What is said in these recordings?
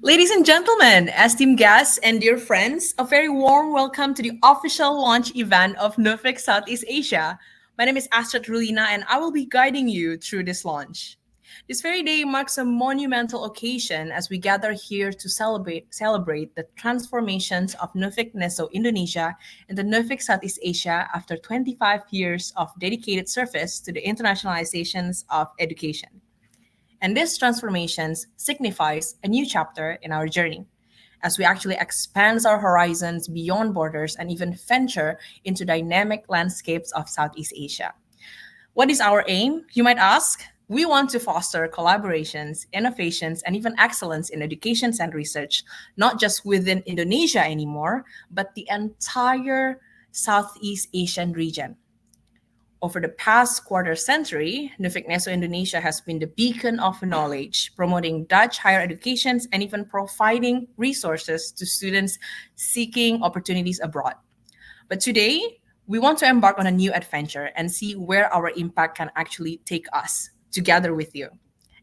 Ladies and gentlemen, esteemed guests and dear friends, a very warm welcome to the official launch event of Nuffic Southeast Asia. My name is Astrid Rulina and I will be guiding you through this launch. This very day marks a monumental occasion as we gather here to celebrate the transformations of Nuffic Neso Indonesia and the Nuffic Southeast Asia after 25 years of dedicated service to the internationalizations of education. And this transformations signifies a new chapter in our journey as we actually expand our horizons beyond borders and even venture into dynamic landscapes of Southeast Asia. What is our aim, you might ask? We want to foster collaborations, innovations, and even excellence in education and research, not just within Indonesia anymore, but the entire Southeast Asian region. Over the past quarter century, Nuffic Neso Indonesia has been the beacon of knowledge, promoting Dutch higher educations and even providing resources to students seeking opportunities abroad. But today, we want to embark on a new adventure and see where our impact can actually take us together with you.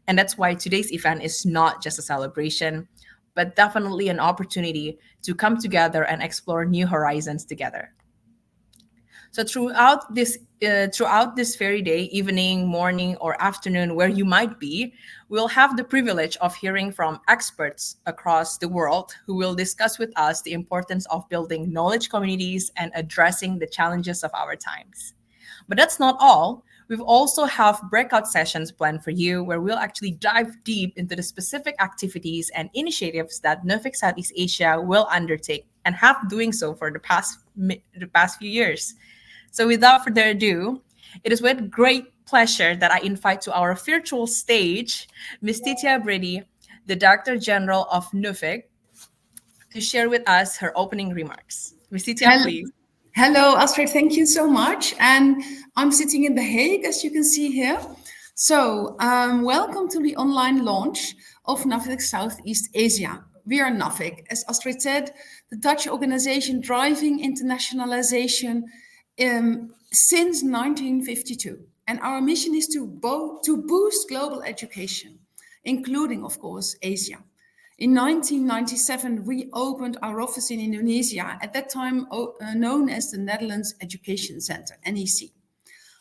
And that's why today's event is not just a celebration, but definitely an opportunity to come together and explore new horizons together. So throughout this very day, evening, morning, or afternoon, where you might be, we'll have the privilege of hearing from experts across the world who will discuss with us the importance of building knowledge communities and addressing the challenges of our times. But that's not all. We've also have breakout sessions planned for you where we'll actually dive deep into the specific activities and initiatives that Nuffic Southeast Asia will undertake and have doing so for the past few years. So without further ado, it is with great pleasure that I invite to our virtual stage Ms. Titia Brady, the Director General of Nuffic, to share with us her opening remarks. Ms. Titia, Hello, please. hello, Astrid. Thank you so much. And I'm sitting in The Hague, as you can see here. So, welcome to the online launch of Nuffic Southeast Asia. We are Nuffic, as Astrid said, the Dutch organization driving internationalization since 1952. And our mission is to boost global education, including, of course, Asia. In 1997, we opened our office in Indonesia, at that time known as the Netherlands Education Center, NEC.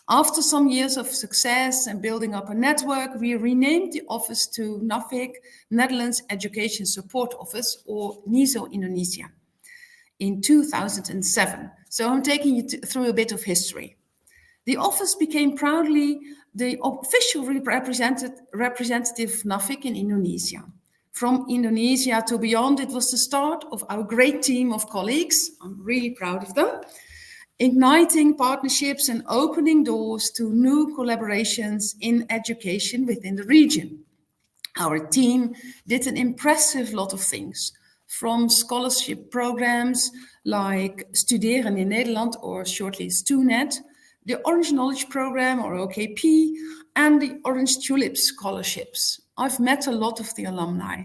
After some years of success and building up a network, we renamed the office to Nuffic Netherlands Education Support Office, or NESO Indonesia, in 2007. So I'm taking you through a bit of history. The office became proudly the official representative of Nuffic in Indonesia. From Indonesia to beyond, it was the start of our great team of colleagues. I'm really proud of them. Igniting partnerships and opening doors to new collaborations in education within the region. Our team did an impressive lot of things, from scholarship programs like Studeren in Nederland, or shortly StuNet, the Orange Knowledge Program, or OKP, and the Orange Tulip Scholarships. I've met a lot of the alumni.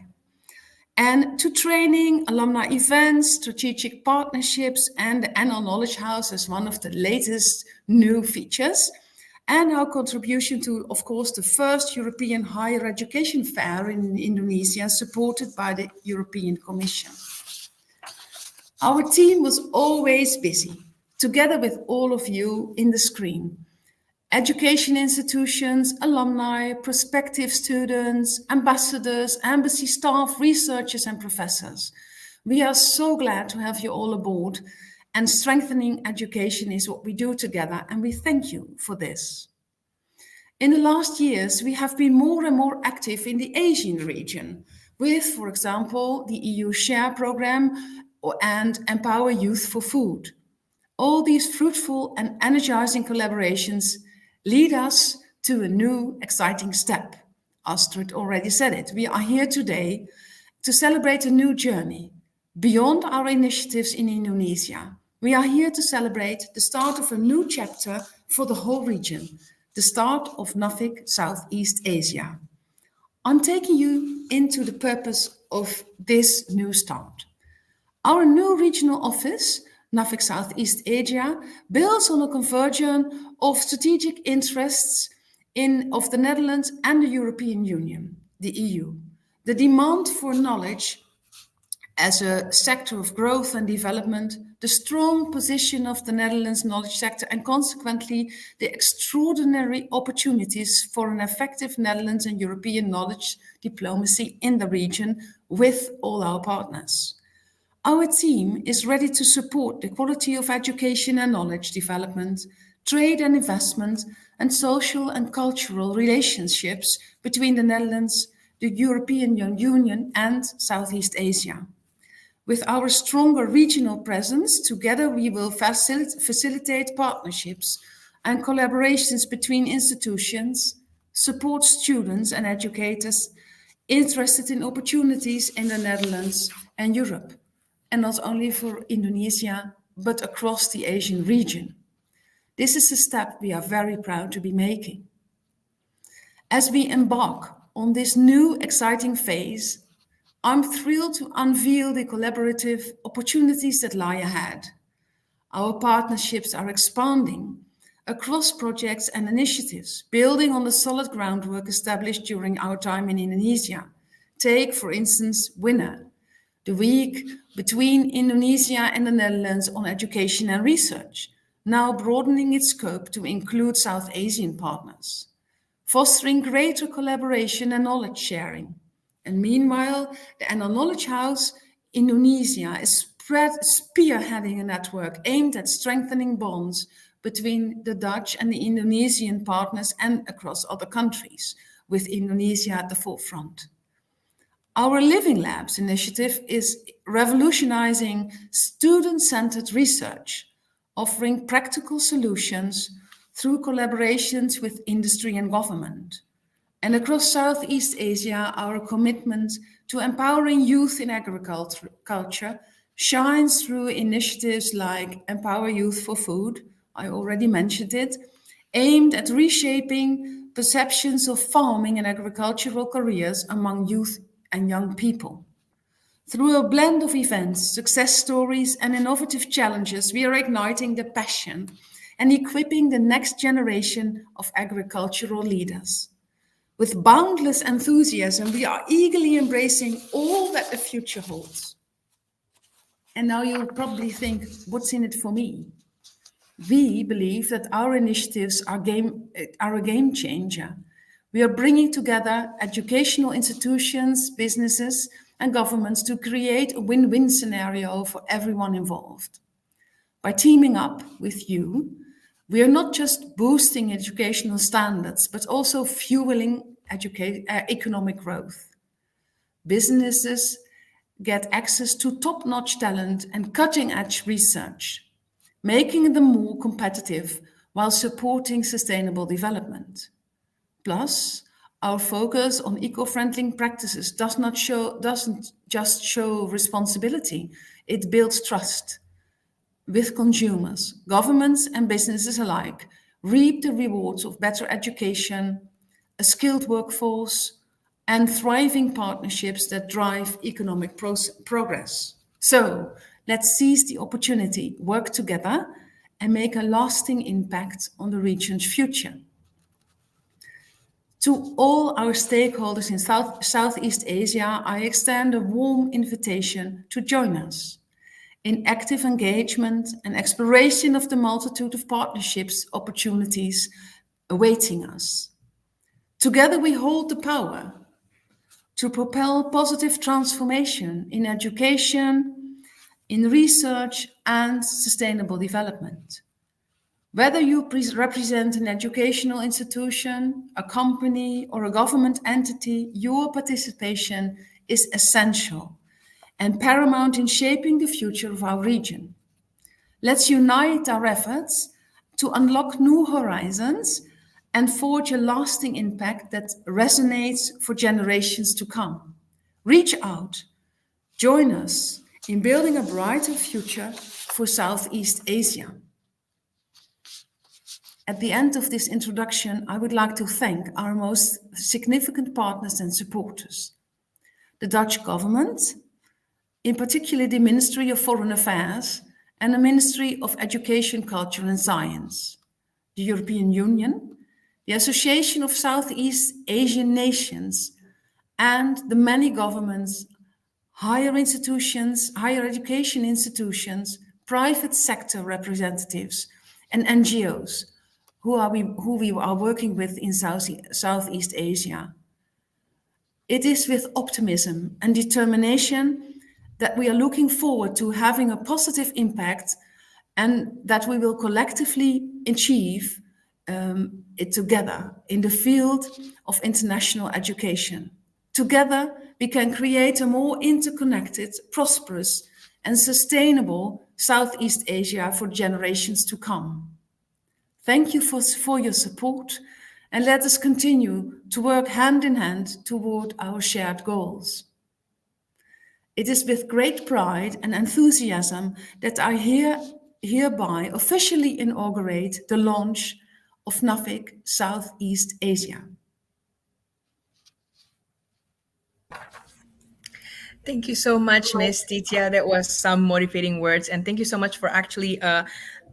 And to training, alumni events, strategic partnerships, and the Annual Knowledge House as one of the latest new features, and our contribution to, of course, the first European Higher Education Fair in Indonesia, supported by the European Commission. Our team was always busy, together with all of you in the screen. Education institutions, alumni, prospective students, ambassadors, embassy staff, researchers, and professors. We are so glad to have you all aboard, and strengthening education is what we do together, and we thank you for this. In the last years, we have been more and more active in the Asian region with, for example, the EU Share program and Empower Youth for Food. All these fruitful and energizing collaborations lead us to a new exciting step. Astrid already said it. We are here today to celebrate a new journey beyond our initiatives in Indonesia. We are here to celebrate the start of a new chapter for the whole region, the start of Nuffic Southeast Asia. I'm taking you into the purpose of this new start. Our new regional office, Nuffic Southeast Asia, builds on a convergence of strategic interests of the Netherlands and the European Union, the EU. The demand for knowledge As a sector of growth and development, the strong position of the Netherlands knowledge sector and consequently the extraordinary opportunities for an effective Netherlands and European knowledge diplomacy in the region with all our partners. Our team is ready to support the quality of education and knowledge development, trade and investment, and social and cultural relationships between the Netherlands, the European Union, and Southeast Asia. With our stronger regional presence, together we will facilitate partnerships and collaborations between institutions, support students and educators interested in opportunities in the Netherlands and Europe, and not only for Indonesia, but across the Asian region. This is a step we are very proud to be making. As we embark on this new exciting phase, I'm thrilled to unveil the collaborative opportunities that lie ahead. Our partnerships are expanding across projects and initiatives, building on the solid groundwork established during our time in Indonesia. Take, for instance, WINNER, the week between Indonesia and the Netherlands on education and research, now broadening its scope to include South Asian partners, fostering greater collaboration and knowledge sharing. And meanwhile, the Anna Knowledge House Indonesia is spearheading a network aimed at strengthening bonds between the Dutch and the Indonesian partners and across other countries, with Indonesia at the forefront. Our Living Labs initiative is revolutionizing student-centered research, offering practical solutions through collaborations with industry and government. And across Southeast Asia, our commitment to empowering youth in agriculture shines through initiatives like Empower Youth for Food, I already mentioned it, aimed at reshaping perceptions of farming and agricultural careers among youth and young people. Through a blend of events, success stories, and innovative challenges, we are igniting the passion and equipping the next generation of agricultural leaders. With boundless enthusiasm, we are eagerly embracing all that the future holds. And now you'll probably think, what's in it for me? We believe that our initiatives are a game changer. We are bringing together educational institutions, businesses, and governments to create a win-win scenario for everyone involved. By teaming up with you, we are not just boosting educational standards, but also fueling economic growth. Businesses get access to top-notch talent and cutting-edge research, making them more competitive while supporting sustainable development. Plus, our focus on eco-friendly practices doesn't just show responsibility, it builds trust with consumers, governments and businesses alike, reap the rewards of better education, a skilled workforce, and thriving partnerships that drive economic progress. So let's seize the opportunity, work together, and make a lasting impact on the region's future. To all our stakeholders in Southeast Asia, I extend a warm invitation to join us in active engagement and exploration of the multitude of partnerships opportunities awaiting us. Together we hold the power to propel positive transformation in education, in research, and sustainable development. Whether you represent an educational institution, a company, or a government entity, your participation is essential and paramount in shaping the future of our region. Let's unite our efforts to unlock new horizons and forge a lasting impact that resonates for generations to come. Reach out, join us in building a brighter future for Southeast Asia. At the end of this introduction, I would like to thank our most significant partners and supporters. The Dutch government, in particular the Ministry of Foreign Affairs and the Ministry of Education, Culture and Science, the European Union, the Association of Southeast Asian Nations, and the many governments higher education institutions, private sector representatives, and NGOs who we are working with in Southeast Asia. It is with optimism and determination that we are looking forward to having a positive impact and that we will collectively achieve it together in the field of international education. Together, we can create a more interconnected, prosperous, and sustainable Southeast Asia for generations to come. Thank you for your support, and let us continue to work hand in hand toward our shared goals. It is with great pride and enthusiasm that I hereby officially inaugurate the launch of Nuffic Southeast Asia. Thank you so much, Miss Titia. That was some motivating words, and thank you so much for actually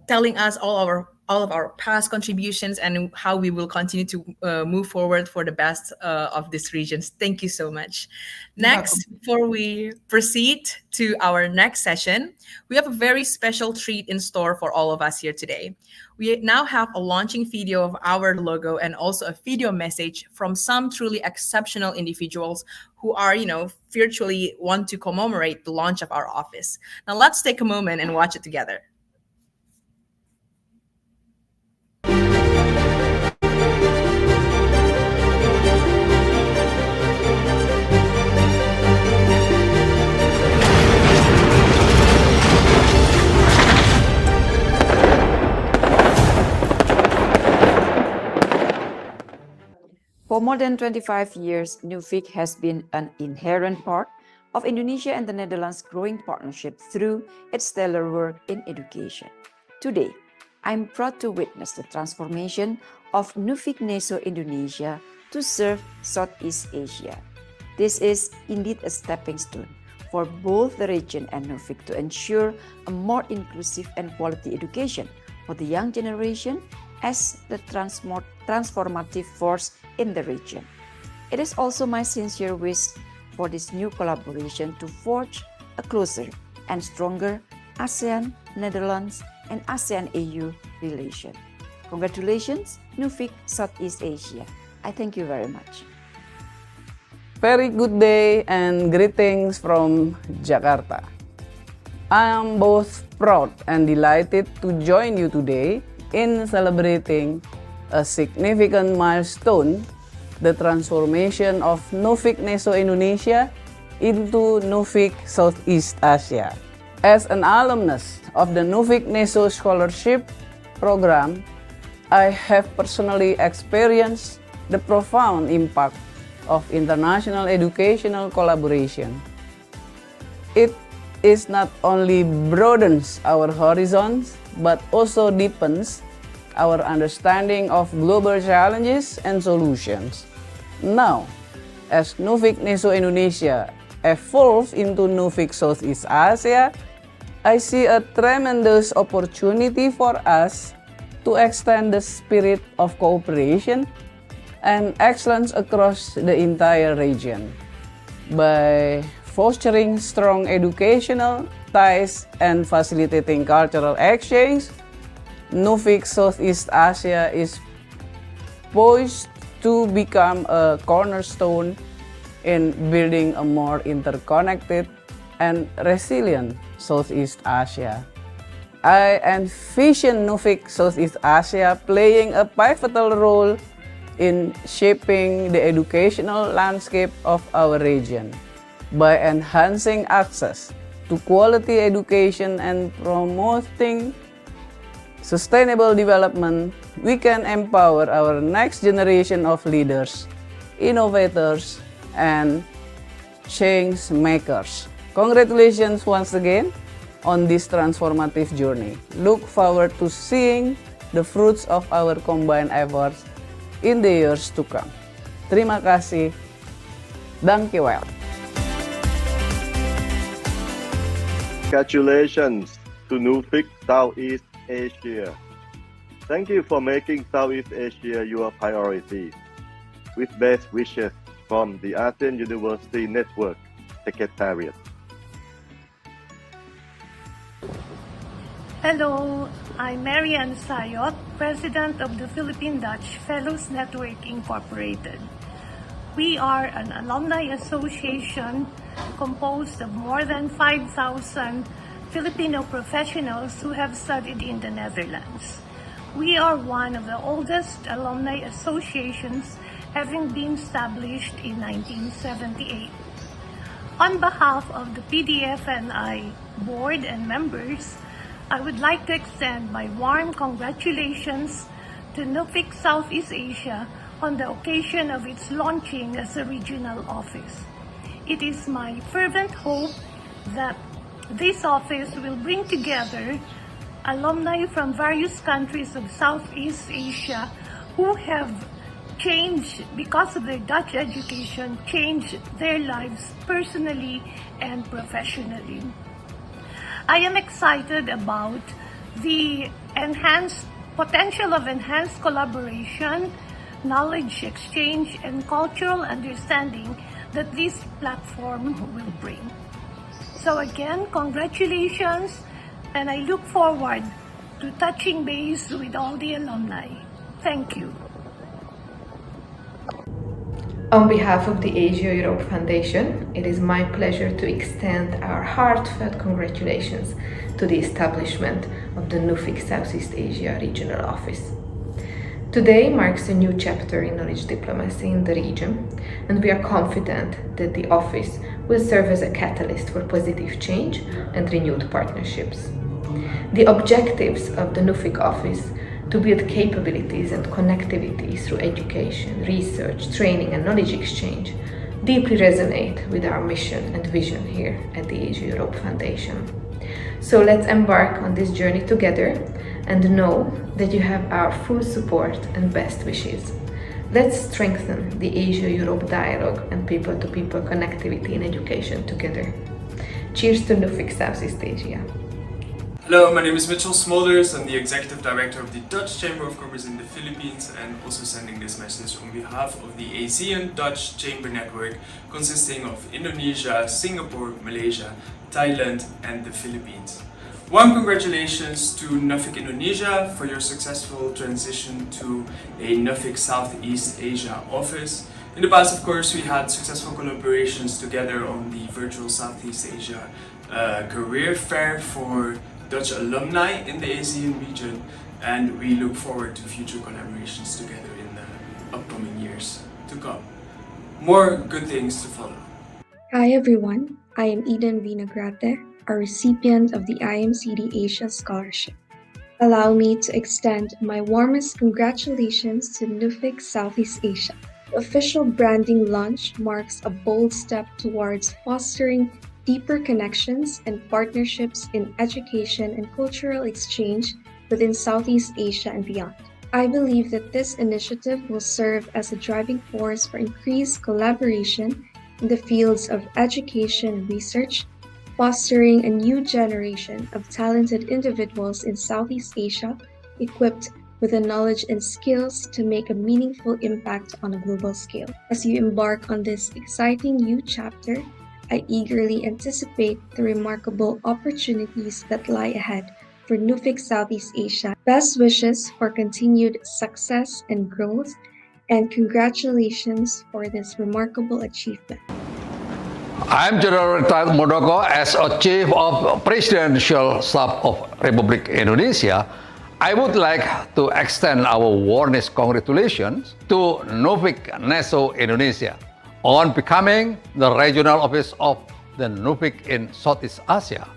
telling us all of our past contributions and how we will continue to move forward for the best of these regions. Thank you so much. You're welcome. Next, before we proceed to our next session, we have a very special treat in store for all of us here today. We now have a launching video of our logo and also a video message from some truly exceptional individuals who are, virtually want to commemorate the launch of our office. Now let's take a moment and watch it together. For more than 25 years, Nuffic has been an inherent part of Indonesia and the Netherlands' growing partnership through its stellar work in education. Today, I'm proud to witness the transformation of Nuffic Neso Indonesia to serve Southeast Asia. This is indeed a stepping stone for both the region and Nuffic to ensure a more inclusive and quality education for the young generation as the transformative force in the region. It is also my sincere wish for this new collaboration to forge a closer and stronger ASEAN, Netherlands, and ASEAN-EU relation. Congratulations, Nuffic Southeast Asia. I thank you very much. Very good day and greetings from Jakarta. I am both proud and delighted to join you today in celebrating a significant milestone, the transformation of Nuffic Neso Indonesia into Nuffic Southeast Asia. As an alumnus of the Nuffic Neso Scholarship Program, I have personally experienced the profound impact of international educational collaboration. It is not only broadens our horizons, but also deepens our understanding of global challenges and solutions. Now, as Nuffic Neso Indonesia evolves into Nuffic Southeast Asia, I see a tremendous opportunity for us to extend the spirit of cooperation and excellence across the entire region. By fostering strong educational ties and facilitating cultural exchange, Nuffic Southeast Asia is poised to become a cornerstone in building a more interconnected and resilient Southeast Asia. I envision Nuffic Southeast Asia playing a pivotal role in shaping the educational landscape of our region. By enhancing access to quality education and promoting sustainable development, we can empower our next generation of leaders, innovators, and change makers. Congratulations once again on this transformative journey. Look forward to seeing the fruits of our combined efforts in the years to come. Terima kasih. Dankjewel. Congratulations to Nuffic Southeast Asia. Thank you for making Southeast Asia your priority. With best wishes from the ASEAN University Network Secretariat. Hello, I'm Marianne Sayot, President of the Philippine Dutch Fellows Network Incorporated. We are an alumni association composed of more than 5,000 Filipino professionals who have studied in the Netherlands. We are one of the oldest alumni associations, having been established in 1978. On behalf of the PDFNI board and members, I would like to extend my warm congratulations to Nuffic Southeast Asia on the occasion of its launching as a regional office. It is my fervent hope that this office will bring together alumni from various countries of Southeast Asia who have changed, because of their Dutch education, changed their lives personally and professionally. I am excited about the potential of enhanced collaboration, knowledge exchange, and cultural understanding that this platform will bring. So again, congratulations, and I look forward to touching base with all the alumni. Thank you. On behalf of the Asia Europe Foundation, it is my pleasure to extend our heartfelt congratulations to the establishment of the Nuffic Southeast Asia Regional Office. Today marks a new chapter in knowledge diplomacy in the region, and we are confident that the office will serve as a catalyst for positive change and renewed partnerships. The objectives of the Nuffic office to build capabilities and connectivity through education, research, training, and knowledge exchange deeply resonate with our mission and vision here at the Asia Europe Foundation. So let's embark on this journey together and know that you have our full support and best wishes. Let's strengthen the Asia-Europe dialogue and people-to-people connectivity in education together. Cheers to Nuffic Southeast Asia. Hello, my name is Mitchell Smolders. I'm the Executive Director of the Dutch Chamber of Commerce in the Philippines, and also sending this message on behalf of the ASEAN Dutch Chamber Network, consisting of Indonesia, Singapore, Malaysia, Thailand, and the Philippines. Warm congratulations to Nuffic Indonesia for your successful transition to a Nuffic Southeast Asia office. In the past, of course, we had successful collaborations together on the virtual Southeast Asia career fair for Dutch alumni in the ASEAN region, and we look forward to future collaborations together in the upcoming years to come. More good things to follow. Hi everyone, I am Eden Vinagrate, a recipient of the IMCD Asia Scholarship. Allow me to extend my warmest congratulations to Nuffic Southeast Asia. The official branding launch marks a bold step towards fostering deeper connections and partnerships in education and cultural exchange within Southeast Asia and beyond. I believe that this initiative will serve as a driving force for increased collaboration in the fields of education and research, fostering a new generation of talented individuals in Southeast Asia equipped with the knowledge and skills to make a meaningful impact on a global scale. As you embark on this exciting new chapter, I eagerly anticipate the remarkable opportunities that lie ahead for Nuffic Southeast Asia. Best wishes for continued success and growth, and congratulations for this remarkable achievement. I'm General Retired Modoko. As a Chief of Presidential Staff of Republic Indonesia, I would like to extend our warmest congratulations to Nuffic Neso Indonesia on becoming the regional office of the Nuffic in Southeast Asia.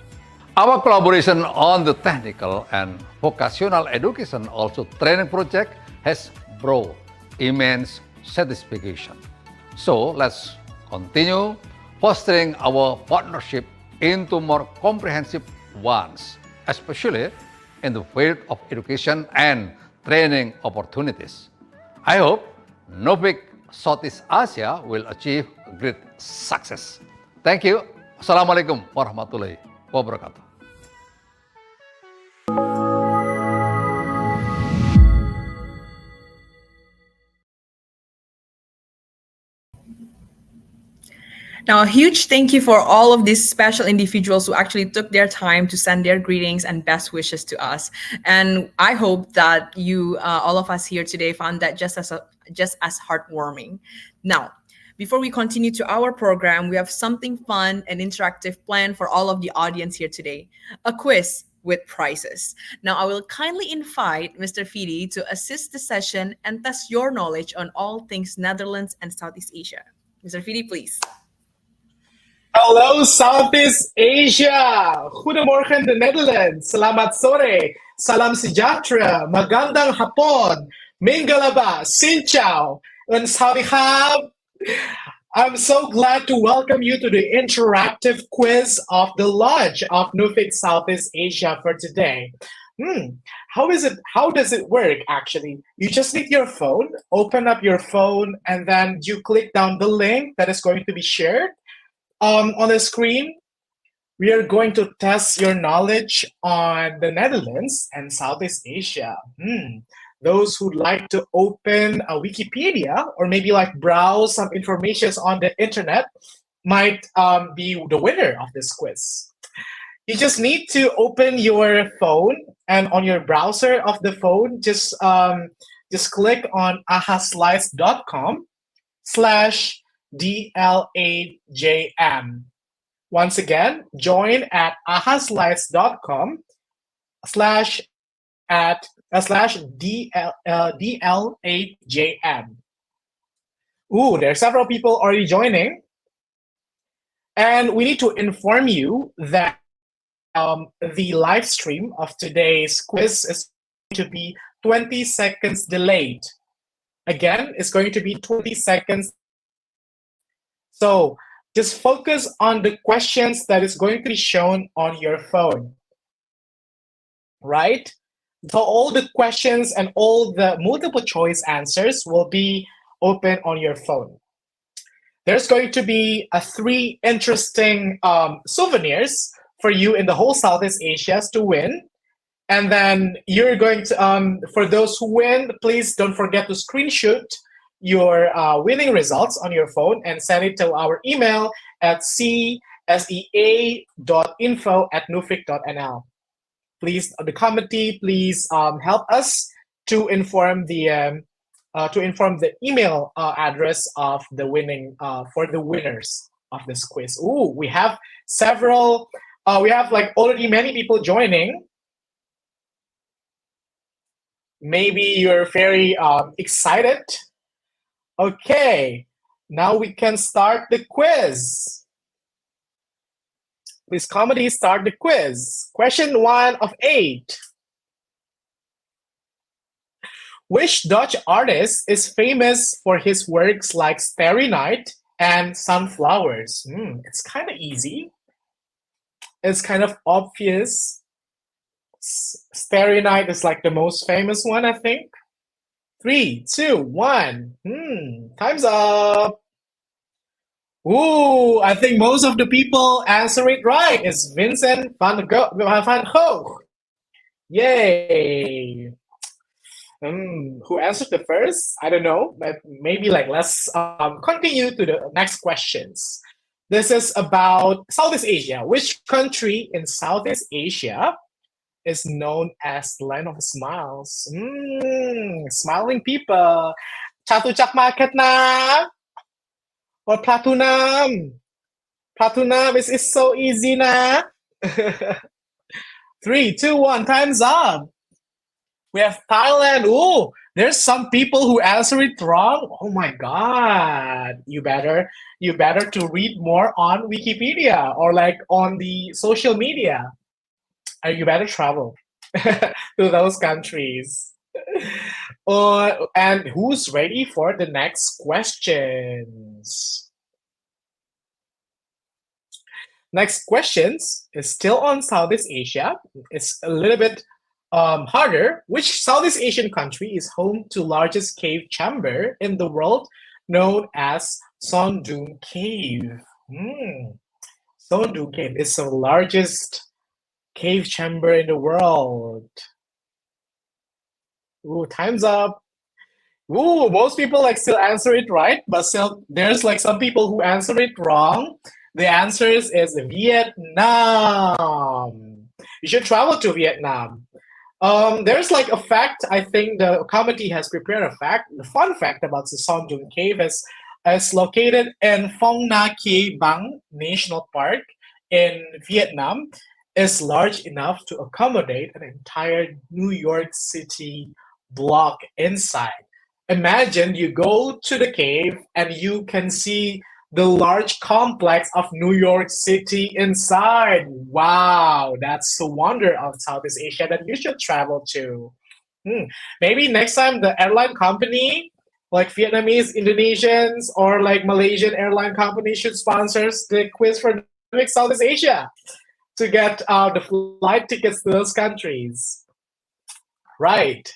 Our collaboration on the technical and vocational education, also training project, has brought immense satisfaction. So let's continue fostering our partnership into more comprehensive ones, especially in the field of education and training opportunities. I hope Nuffic Southeast Asia will achieve great success. Thank you. Assalamualaikum warahmatullahi wabarakatuh. Now, a huge thank you for all of these special individuals who actually took their time to send their greetings and best wishes to us. And I hope that you, all of us here today, found that just as heartwarming. Now, before we continue to our program, we have something fun and interactive planned for all of the audience here today: a quiz with prizes. Now, I will kindly invite Mr. Fidi to assist the session and test your knowledge on all things Netherlands and Southeast Asia. Mr. Fidi, please. Hello, Southeast Asia! Goedemorgen, de Netherlands! Selamat sore! Salam sejahtera! Magandang hapon! Mingalaba! Xin chào! And Sawadee. I'm so glad to welcome you to the interactive quiz of the launch of Nuffic Southeast Asia for today. How does it work actually? You just need your phone, open up your phone, and then you click down the link that is going to be shared on the screen. We are going to test your knowledge on the Netherlands and Southeast Asia. Those who'd like to open a Wikipedia or maybe like browse some information on the internet might be the winner of this quiz. You just need to open your phone, and on your browser of the phone, just click on ahaslides.com/DLAJM. Once again, join at ahaslides.com/DLAJM. Ooh, there are several people already joining. And we need to inform you that the live stream of today's quiz is going to be 20 seconds delayed. Again, it's going to be 20 seconds. So just focus on the questions that is going to be shown on your phone, right? So all the questions and all the multiple choice answers will be open on your phone. There's going to be 3 interesting souvenirs for you in the whole Southeast Asia to win. And then you're going to, for those who win, please don't forget to screenshot your winning results on your phone and send it to our email at sea.info@nuffic.nl. Please, the committee, please help us to inform the email address of the winning for the winners of this quiz. Ooh, we have several. We have like already many people joining. Maybe you're very excited. Okay, now we can start the quiz. Please, committee, start the quiz. Question 1 of 8. Which Dutch artist is famous for his works like Starry Night and Sunflowers? It's kind of easy. It's kind of obvious. Starry Night is like the most famous one, I think. 3, 2, 1. Time's up. Ooh, I think most of the people answer it right. It's Vincent van Gogh. Yay. Who answered the first? I don't know, but maybe like let's continue to the next questions. This is about Southeast Asia. Which country in Southeast Asia is known as the land of smiles? Smiling people. Chatuchak market na? Or Platinum? Platinum is so easy na? 3, 2, 1, time's up. We have Thailand. Ooh, there's some people who answer it wrong. Oh my God. You better to read more on Wikipedia or like on the social media. You better travel to those countries. And who's ready for the next questions? Next questions is still on Southeast Asia. It's a little bit harder. Which Southeast Asian country is home to largest cave chamber in the world, known as Sondung Cave? Sondung Cave is the largest cave chamber in the world. Ooh, time's up. Ooh, most people like still answer it right, but still there's like some people who answer it wrong. The answer is Vietnam. You should travel to Vietnam. There's like a fact. I think the committee has prepared a fact. The fun fact about the Son Doong Cave is located in Phong Nha Kie Bang National Park in Vietnam. Is large enough to accommodate an entire New York City block inside. Imagine you go to the cave and you can see the large complex of New York City inside. Wow, that's the wonder of Southeast Asia that you should travel to. Maybe next time the airline company, like Vietnamese, Indonesians, or like Malaysian airline company should sponsor the quiz for Nuffic Southeast Asia to get the flight tickets to those countries. Right.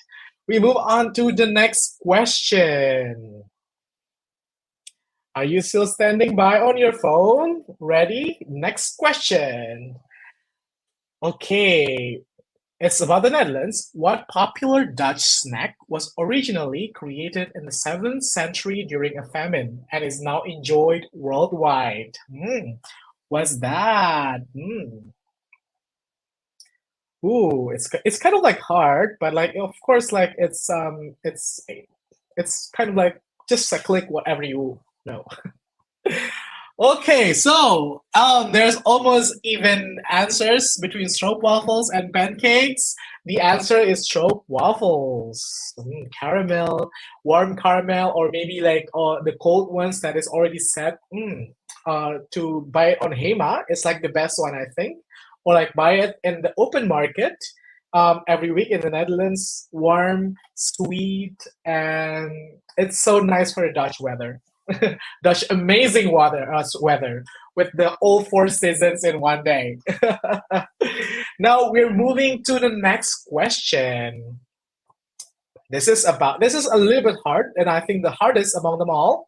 We move on to the next question. Are you still standing by on your phone? Ready? Next question. Okay. It's about the Netherlands. What popular Dutch snack was originally created in the 7th century during a famine and is now enjoyed worldwide? What's that? Ooh, it's kind of like hard, but like of course, like it's kind of like just a click whatever you know. Okay, so there's almost even answers between stroopwafels and pancakes. The answer is stroopwafels. Caramel, warm caramel, or maybe like the cold ones that is already set. To buy it on Hema is like the best one, I think. Or like buy it in the open market every week in the Netherlands. Warm, sweet, and it's so nice for the Dutch weather. Dutch amazing weather with the all 4 seasons in one day. Now we're moving to the next question. This is a little bit hard, and I think the hardest among them all.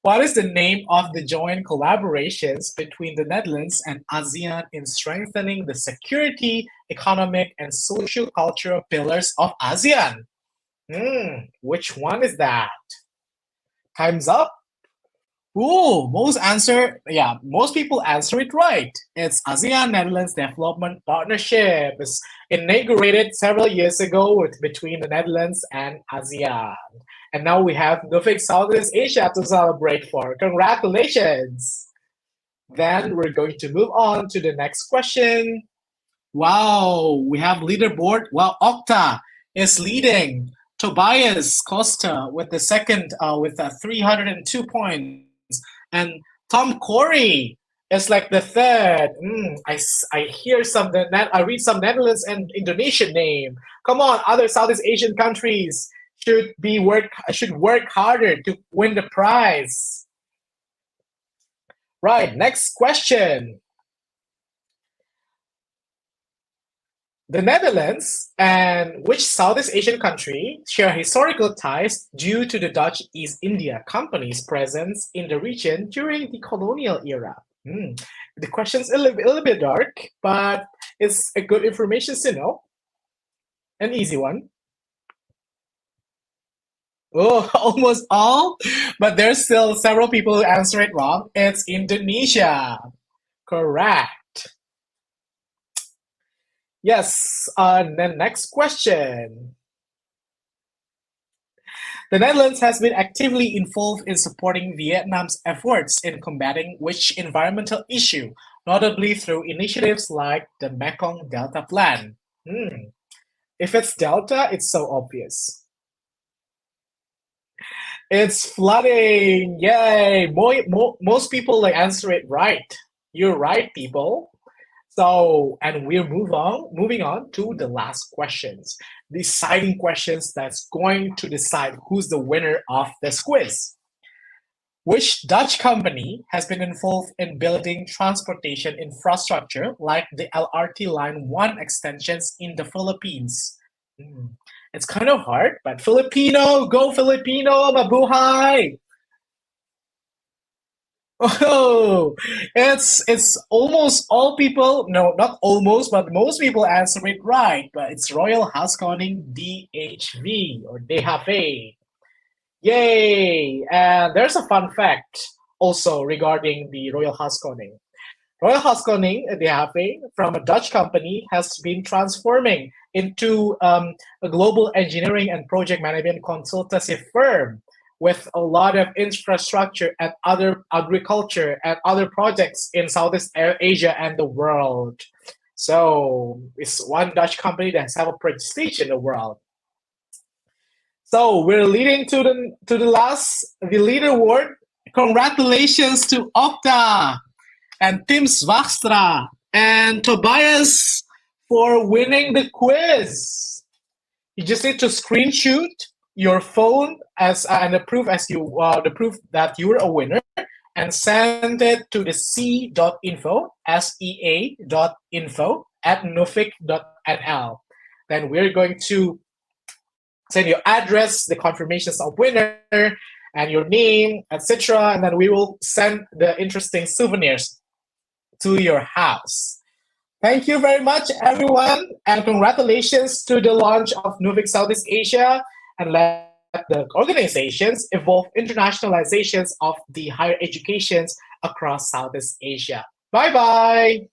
What is the name of the joint collaborations between the Netherlands and ASEAN in strengthening the security, economic, and socio-cultural pillars of ASEAN? Which one is that? Time's up. Ooh, most people answer it right. It's ASEAN Netherlands Development Partnership. It's inaugurated several years ago between the Netherlands and ASEAN. And now we have Nuffic Southeast Asia to celebrate for. Congratulations! Then we're going to move on to the next question. Wow, we have leaderboard. Well, Okta is leading. Tobias Costa with the second with 302 points. And Tom Corey is like the third. I hear I read some Netherlands and Indonesian name. Come on, other Southeast Asian countries should work harder to win the prize. Right, next question. The Netherlands and which Southeast Asian country share historical ties due to the Dutch East India Company's presence in the region during the colonial era? The question's a little bit dark, but it's a good information to know. An easy one. Oh, almost all, but there's still several people who answer it wrong. It's Indonesia. Correct. Yes, the next question. The Netherlands has been actively involved in supporting Vietnam's efforts in combating which environmental issue, notably through initiatives like the Mekong Delta Plan. If it's Delta, it's so obvious. It's flooding! Yay! Most people like answer it right. You're right, people. So, and we're moving on to the last questions, deciding questions that's going to decide who's the winner of this quiz. Which Dutch company has been involved in building transportation infrastructure like the LRT Line 1 extensions in the Philippines? It's kind of hard, but Filipino, go Filipino, mabuhay! Oh, it's almost all people. No, not almost, but most people answer it right. But it's Royal Haskoning DHV or DHV. Yay! And there's a fun fact also regarding the Royal Haskoning. Royal Haskoning, the Hafe, from a Dutch company, has been transforming into a global engineering and project management consultancy firm with a lot of infrastructure and other agriculture and other projects in Southeast Asia and the world. So it's one Dutch company that has a prestige in the world. So we're leading to the lead award. Congratulations to Okta and Tim Svagstra and Tobias for winning the quiz. You just need to screenshot your phone and the proof that you're a winner, and send it to the sea.info, sea.info @nuffic.nl. Then we're going to send your address, the confirmations of winner, and your name, etc. And then we will send the interesting souvenirs to your house. Thank you very much, everyone, and congratulations to the launch of Nuffic Southeast Asia, and let the organizations evolve internationalizations of the higher educations across Southeast Asia. Bye-bye.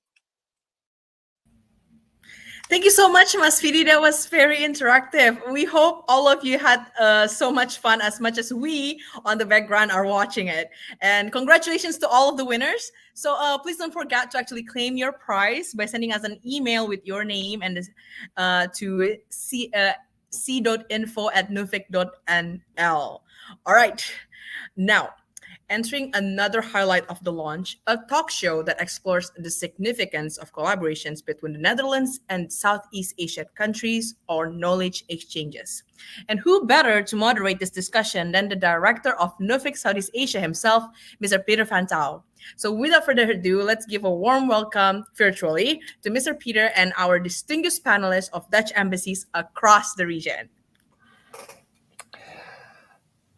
Thank you so much, Mas Fidi. That was very interactive. We hope all of you had so much fun as we on the background are watching it. And congratulations to all of the winners. So please don't forget to actually claim your prize by sending us an email with your name and to c.info@nuffic.nl. All right. Now, entering another highlight of the launch, a talk show that explores the significance of collaborations between the Netherlands and Southeast Asian countries, or knowledge exchanges. And who better to moderate this discussion than the director of Nuffic Southeast Asia himself, Mr. Peter van Taal. So without further ado, let's give a warm welcome virtually to Mr. Peter and our distinguished panelists of Dutch embassies across the region.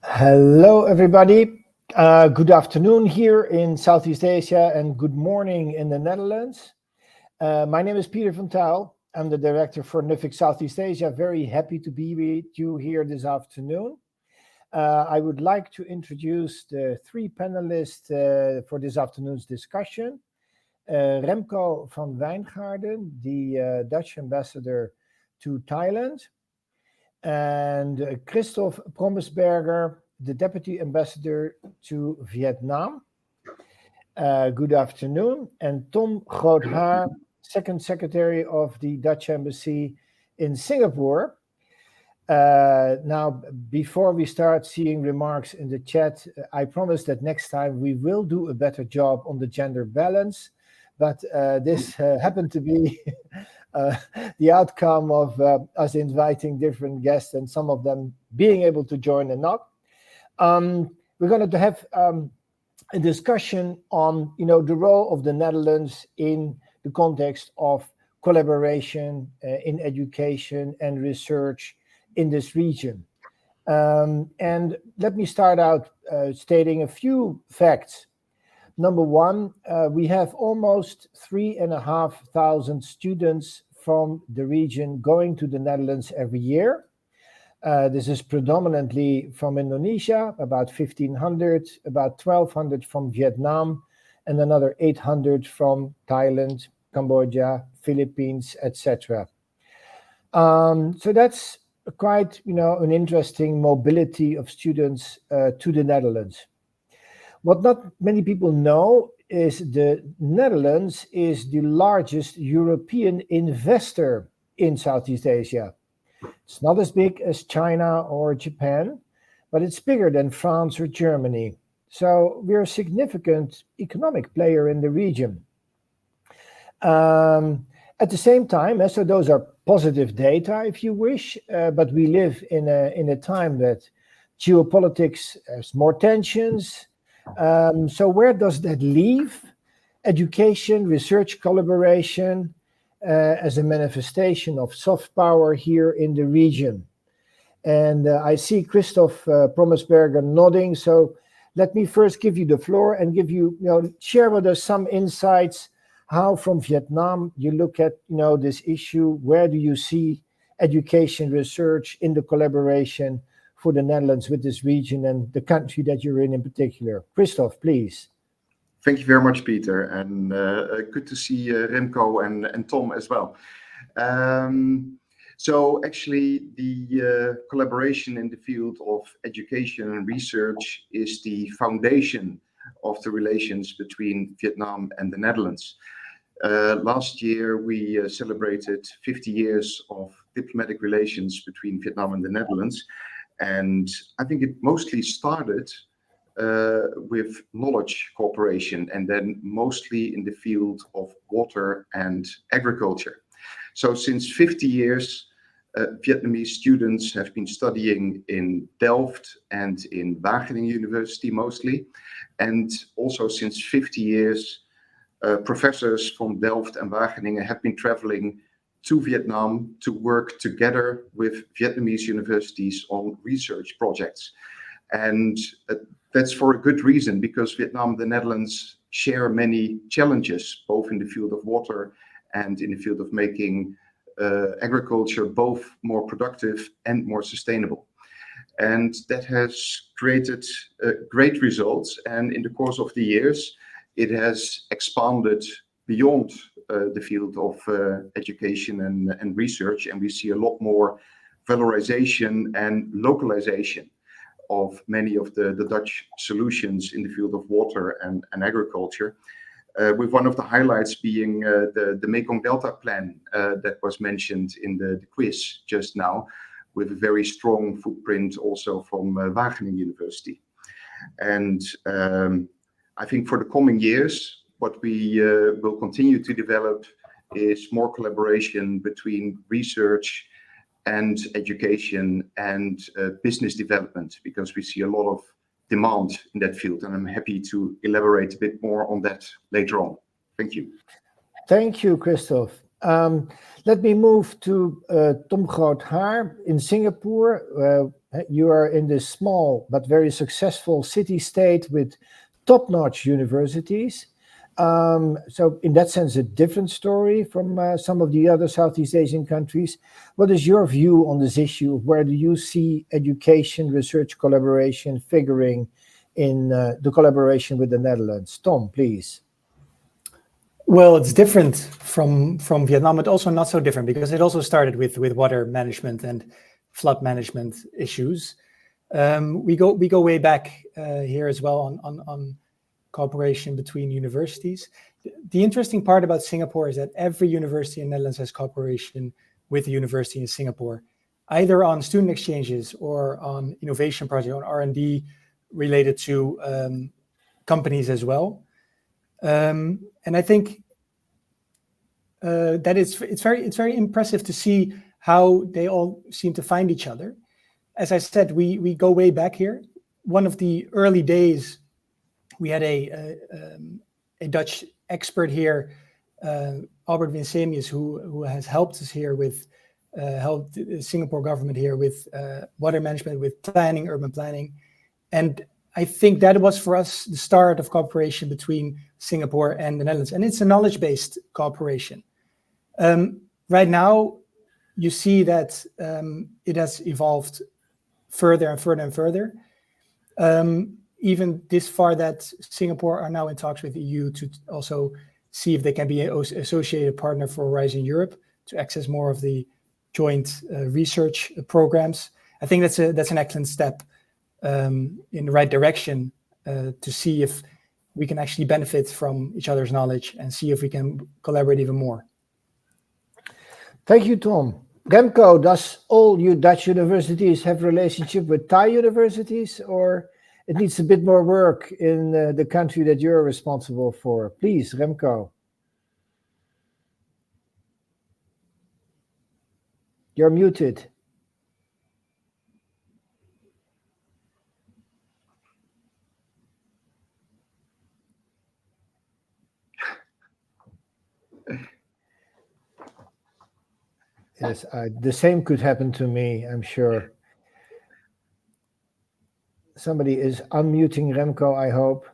Hello, everybody. Good afternoon here in Southeast Asia and good morning in the Netherlands. My name is Peter van Taal. I'm the director for Nuffic Southeast Asia. Very happy to be with you here this afternoon. I would like to introduce the three panelists for this afternoon's discussion. Remco van Wijngaarden, the Dutch ambassador to Thailand, and Christoph Prommesberger, the Deputy Ambassador to Vietnam. Good afternoon. And Tom Groothaar, Second Secretary of the Dutch Embassy in Singapore. Now, before we start seeing remarks in the chat, I promise that next time we will do a better job on the gender balance. But this happened to be the outcome of us inviting different guests and some of them being able to join and not. We're going to have a discussion on, the role of the Netherlands in the context of collaboration in education and research in this region. And let me start out stating a few facts. Number one, we have almost 3,500 students from the region going to the Netherlands every year. This is predominantly from Indonesia, about 1,500, about 1,200 from Vietnam, and another 800 from Thailand, Cambodia, Philippines, etc. So that's quite, an interesting mobility of students to the Netherlands. What not many people know is the Netherlands is the largest European investor in Southeast Asia. It's not as big as China or Japan, but it's bigger than France or Germany. So we're a significant economic player in the region. At the same time, so those are positive data, if you wish, but we live in a time that geopolitics has more tensions. So where does that leave education, research collaboration, as a manifestation of soft power here in the region? And I see Christoph Prommesberger nodding. So let me first give you the floor and give you, share with us some insights, how from Vietnam you look at, this issue. Where do you see education research in the collaboration for the Netherlands with this region and the country that you're in particular. Christoph, please. Thank you very much, Peter, and good to see Remco and Tom as well. So actually, the collaboration in the field of education and research is the foundation of the relations between Vietnam and the Netherlands. Last year, we celebrated 50 years of diplomatic relations between Vietnam and the Netherlands. And I think it mostly started with knowledge cooperation, and then mostly in the field of water and agriculture. So since 50 years, Vietnamese students have been studying in Delft and in Wageningen University mostly. And also since 50 years, professors from Delft and Wageningen have been traveling to Vietnam to work together with Vietnamese universities on research projects. And that's for a good reason, because Vietnam and the Netherlands share many challenges, both in the field of water and in the field of making agriculture both more productive and more sustainable. And that has created great results. And in the course of the years, it has expanded beyond the field of education and research. And we see a lot more valorization and localization of many of the Dutch solutions in the field of water and agriculture, with one of the highlights being the Mekong Delta Plan that was mentioned in the quiz just now, with a very strong footprint also from Wageningen University. And I think for the coming years, what we will continue to develop is more collaboration between research and education and business development, because we see a lot of demand in that field, and I'm happy to elaborate a bit more on that later on. Thank you. Thank you, Christoph. Let me move to Tom Groothaar in Singapore. You are in this small but very successful city-state with top-notch universities. So in that sense, a different story from some of the other Southeast Asian countries. What is your view on this issue? Where do you see education, research collaboration figuring in the collaboration with the Netherlands? Tom, please. Well, it's different from Vietnam, but also not so different, because it also started with water management and flood management issues. We go way back here as well on cooperation between universities. The interesting part about Singapore is that every university in the Netherlands has cooperation with the university in Singapore, either on student exchanges or on innovation projects, on R&D related to companies as well. And I think that it's very impressive to see how they all seem to find each other. As I said, we go way back here. One of the early days, we had a Dutch expert here, Albert Winsemius, who has helped us here with helped the Singapore government here with water management, with planning, urban planning, and I think that was for us the start of cooperation between Singapore and the Netherlands, and it's a knowledge-based cooperation. Right now, you see that it has evolved further and further and further. Even this far that Singapore are now in talks with the EU to also see if they can be an associated partner for Horizon Europe to access more of the joint research programs. I think that's an excellent step in the right direction to see if we can actually benefit from each other's knowledge and see if we can collaborate even more. Thank you, Tom. Remco, does all your Dutch universities have relationship with Thai universities, or it needs a bit more work in the country that you're responsible for? Please, Remco. You're muted. Yes, the same could happen to me, I'm sure. Somebody is unmuting Remco, I hope.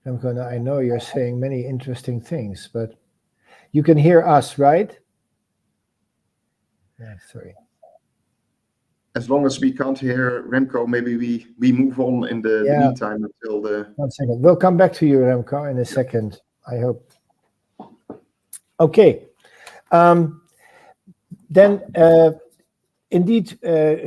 Remco, I know you're saying many interesting things, but you can hear us, right? Yeah, sorry. As long as we can't hear Remco, maybe we move on in the meantime until the... 1 second. We'll come back to you, Remco, in a second, I hope. Okay. Then, indeed,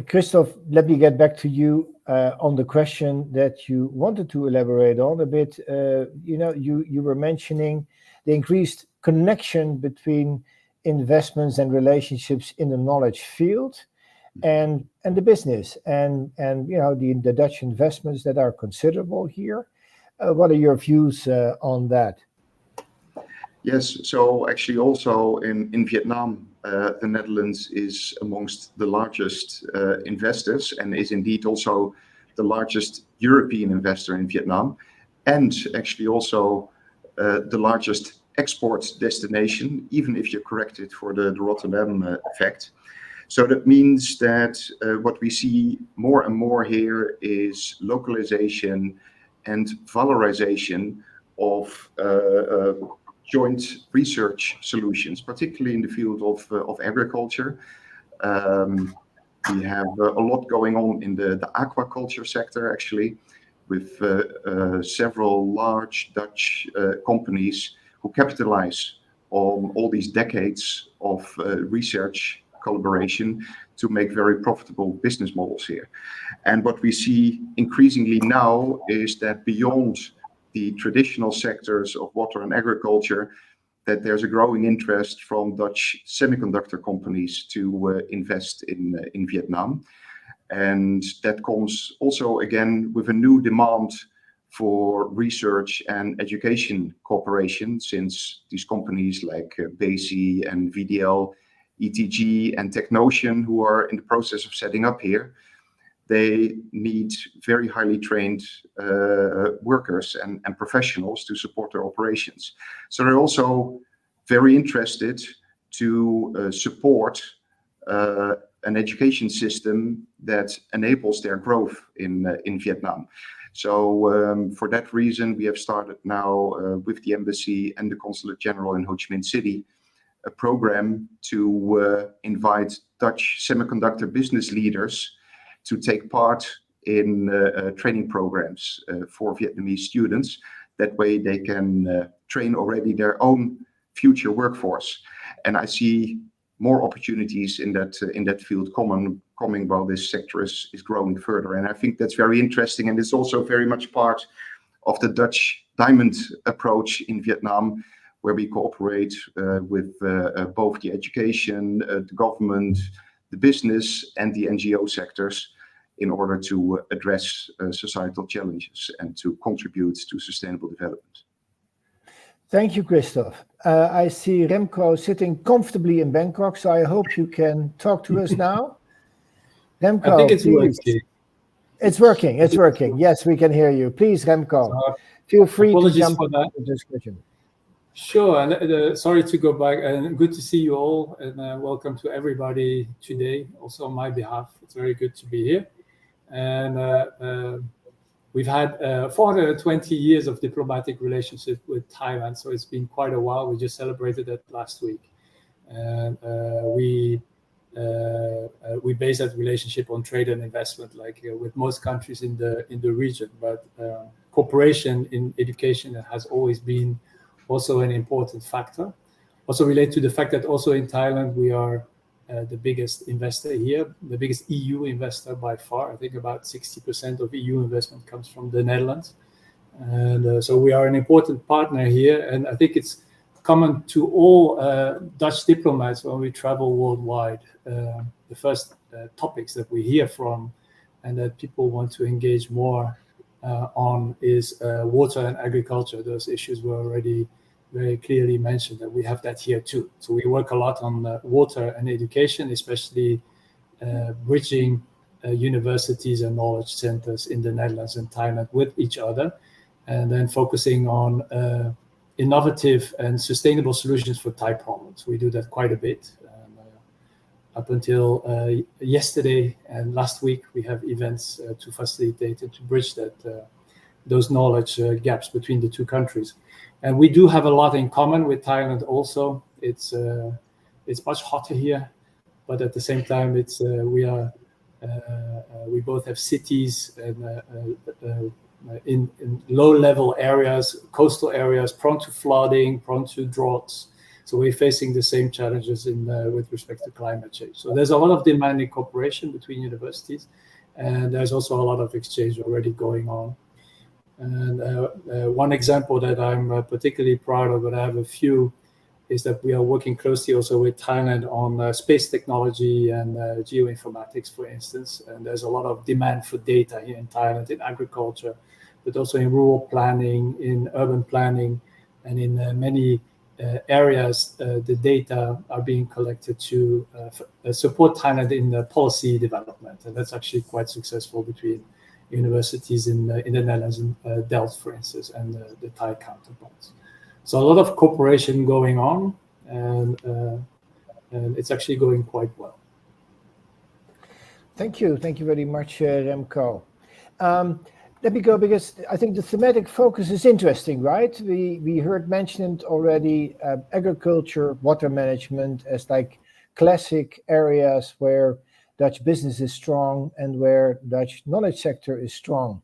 Christoph, let me get back to you on the question that you wanted to elaborate on a bit. You were mentioning the increased connection between investments and relationships in the knowledge field and the business and the Dutch investments that are considerable here. What are your views on that? Yes, so actually also in Vietnam, the Netherlands is amongst the largest investors and is indeed also the largest European investor in Vietnam, and actually also the largest export destination, even if you're corrected for the Rotterdam effect. So that means that what we see more and more here is localization and valorization of joint research solutions, particularly in the field of agriculture. We have a lot going on in the aquaculture sector, actually, with several large Dutch companies who capitalize on all these decades of research collaboration to make very profitable business models here. And what we see increasingly now is that beyond the traditional sectors of water and agriculture, that there's a growing interest from Dutch semiconductor companies to invest in Vietnam. And that comes also again with a new demand for research and education cooperation, since these companies like BESI and VDL, ETG and Technocean, who are in the process of setting up here, they need very highly trained workers and professionals to support their operations. So they're also very interested to support an education system that enables their growth in Vietnam. So for that reason, we have started now with the embassy and the consulate general in Ho Chi Minh City a program to invite Dutch semiconductor business leaders to take part in training programs for Vietnamese students. That way they can train already their own future workforce. And I see more opportunities in that field coming while this sector is growing further. And I think that's very interesting. And it's also very much part of the Dutch diamond approach in Vietnam, where we cooperate with both the education, the government, the business and the NGO sectors in order to address societal challenges and to contribute to sustainable development. Thank you, Christoph. I see Remco sitting comfortably in Bangkok, so I hope you can talk to us now. Remco, I think it's please. working. It's working. It's working. Yes, we can hear you. Please, Remco, feel free to jump for that. into the discussion. Sure, and sorry to go back, and good to see you all, and welcome to everybody today, also on my behalf. It's very good to be here. And we've had 420 years of diplomatic relationship with Thailand, so it's been quite a while. We just celebrated that last week. And we base that relationship on trade and investment, like with most countries in the region. But cooperation in education has always been also an important factor. Also relate to the fact that also in Thailand, we are the biggest investor here, the biggest EU investor by far. I think about 60% of EU investment comes from the Netherlands. And so we are an important partner here. And I think it's common to all Dutch diplomats when we travel worldwide. The first topics that we hear from and that people want to engage more on is water and agriculture. Those issues were already very clearly mentioned, that we have that here too. So we work a lot on water and education, especially bridging universities and knowledge centers in the Netherlands and Thailand with each other, and then focusing on innovative and sustainable solutions for Thai problems. We do that quite a bit. Up until yesterday and last week, we have events to facilitate and to bridge that those knowledge gaps between the two countries. And we do have a lot in common with Thailand also. It's much hotter here, but at the same time, we both have cities and in low-level areas, coastal areas, prone to flooding, prone to droughts. So we're facing the same challenges with respect to climate change. So there's a lot of demanding cooperation between universities, and there's also a lot of exchange already going on. And one example that I'm particularly proud of, but I have a few, is that we are working closely also with Thailand on space technology and geoinformatics, for instance. And there's a lot of demand for data here in Thailand in agriculture, but also in rural planning, in urban planning, and in many areas, the data are being collected to support Thailand in policy development. And that's actually quite successful between universities in the Netherlands, in Delft, for instance, and the Thai counterparts. So a lot of cooperation going on, and it's actually going quite well. Thank you very much, Remco. Let me go, because I think the thematic focus is interesting, right? We heard mentioned already agriculture, water management as like classic areas where Dutch business is strong and where Dutch knowledge sector is strong.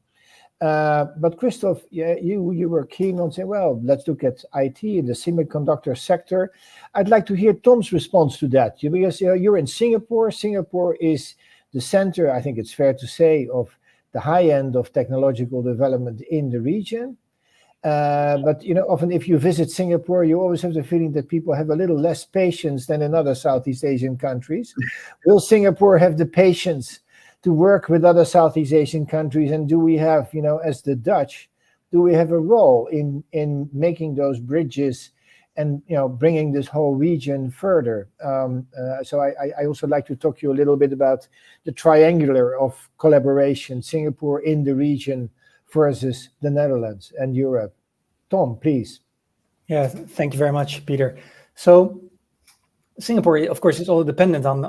But Christoph, you were keen on saying, well, let's look at IT in the semiconductor sector. I'd like to hear Tom's response to that, because you're in Singapore. Singapore is the center, I think it's fair to say, of the high end of technological development in the region. But often if you visit Singapore, you always have the feeling that people have a little less patience than in other Southeast Asian countries. Will Singapore have the patience to work with other Southeast Asian countries? And do we have, as the Dutch, do we have a role in making those bridges and, bringing this whole region further? So I also like to talk to you a little bit about the triangular of collaboration, Singapore in the region versus the Netherlands and Europe. Tom, please. Yeah, thank you very much, Peter. So Singapore, of course, is all dependent on